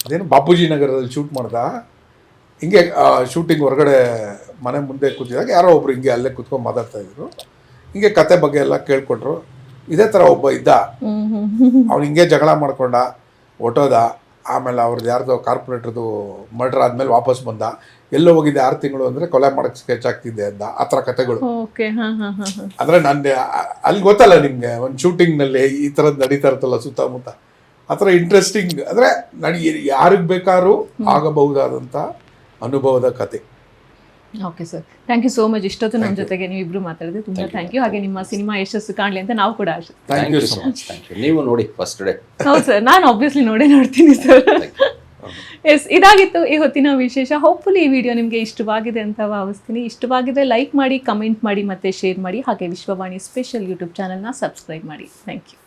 ಅದೇನು ಬಾಪೂಜಿ ನಗರದಲ್ಲಿ ಶೂಟ್ ಮಾಡ್ದ, ಹಿಂಗೆ ಶೂಟಿಂಗ್ ಹೊರಗಡೆ ಮನೆ ಮುಂದೆ ಕೂತಿದಾಗ ಯಾರೋ ಒಬ್ರು ಹಿಂಗೆ ಅಲ್ಲೇ ಕೂತ್ಕೊಂಡು ಮಾತಾಡ್ತಾ ಇದ್ರು, ಹಿಂಗೆ ಕತೆ ಬಗ್ಗೆ ಎಲ್ಲ ಕೇಳ್ಕೊಟ್ರು. ಇದೇ ಥರ ಒಬ್ಬ ಇದ್ದ, ಅವ್ನು ಹಿಂಗೆ ಜಗಳ ಮಾಡ್ಕೊಂಡ, ಹೊಟ್ಟೋದ. ಆಮೇಲೆ ಅವ್ರದ್ದು ಯಾರ್ದೋ ಕಾರ್ಪೊರೇಟ್ರದ್ದು ಮರ್ಡರ್ ಆದಮೇಲೆ ವಾಪಸ್ ಬಂದ, ಎಲ್ಲೋ ಹೋಗಿದ್ದೆ 6 ತಿಂಗಳು ಅಂದರೆ ಕೊಲೆ ಮಾಡೋಕ್ಕೆ ಸ್ಕೆಚ್ ಆಗ್ತಿದ್ದೆ ಅಂದ. ಆ ಥರ ಕತೆಗಳು. ಅಂದರೆ ನಾನು ಅಲ್ಲಿ ಗೊತ್ತಲ್ಲ ನಿಮಗೆ, ಒಂದು ಶೂಟಿಂಗ್ನಲ್ಲಿ ಈ ಥರದ್ದು ನಡೀತಾ ಇರ್ತಲ್ಲ ಸುತ್ತಮುತ್ತ, ಆ ಥರ ಇಂಟ್ರೆಸ್ಟಿಂಗ್. ಅಂದರೆ ಯಾರಿಗೆ ಬೇಕಾದ್ರೂ ಆಗಬಹುದಾದಂಥ ಅನುಭವದ ಕತೆ. Okay sir, thank you so much. ಇಷ್ಟೊತ್ತು ನಮ್ಮ ಜೊತೆಗೆ ನೀವು ಇಬ್ರು ಮಾತಾಡಿದ್ರೆ ತುಂಬ ಥ್ಯಾಂಕ್ ಯು. ಹಾಗೆ ನಿಮ್ಮ ಸಿನಿಮಾ ಯಶಸ್ಸು ಕಾಣಲಿ ಅಂತ ನಾವು ಕೂಡ ಆಶೆ. Thank you so much. Thank you. ನೀವು ನೋಡಿ ಫಸ್ಟ್ ಡೇ. ಹೌದು ಸರ್, ನಾನು ಆಬ್ವಿಯಸ್ಲಿ ನೋಡ್ತೀನಿ ಸರ್. ಎಸ್, ಇದಾಗಿತ್ತು ಈ ಹೊತ್ತಿನ ವಿಶೇಷ. ಹೋಪ್ಫುಲಿ ಈ ವಿಡಿಯೋ ನಿಮಗೆ ಇಷ್ಟವಾಗಿದೆ ಅಂತ ಭಾವಿಸ್ತೀನಿ. ಇಷ್ಟವಾಗಿದ್ರೆ ಲೈಕ್ ಮಾಡಿ, ಕಮೆಂಟ್ ಮಾಡಿ, ಮತ್ತೆ ಶೇರ್ ಮಾಡಿ. ಹಾಗೆ ವಿಶ್ವವಾಣಿ ಸ್ಪೆಷಲ್ ಯೂಟ್ಯೂಬ್ ಚಾನಲ್ನ ಸಬ್ಸ್ಕ್ರೈಬ್ ಮಾಡಿ. Thank you.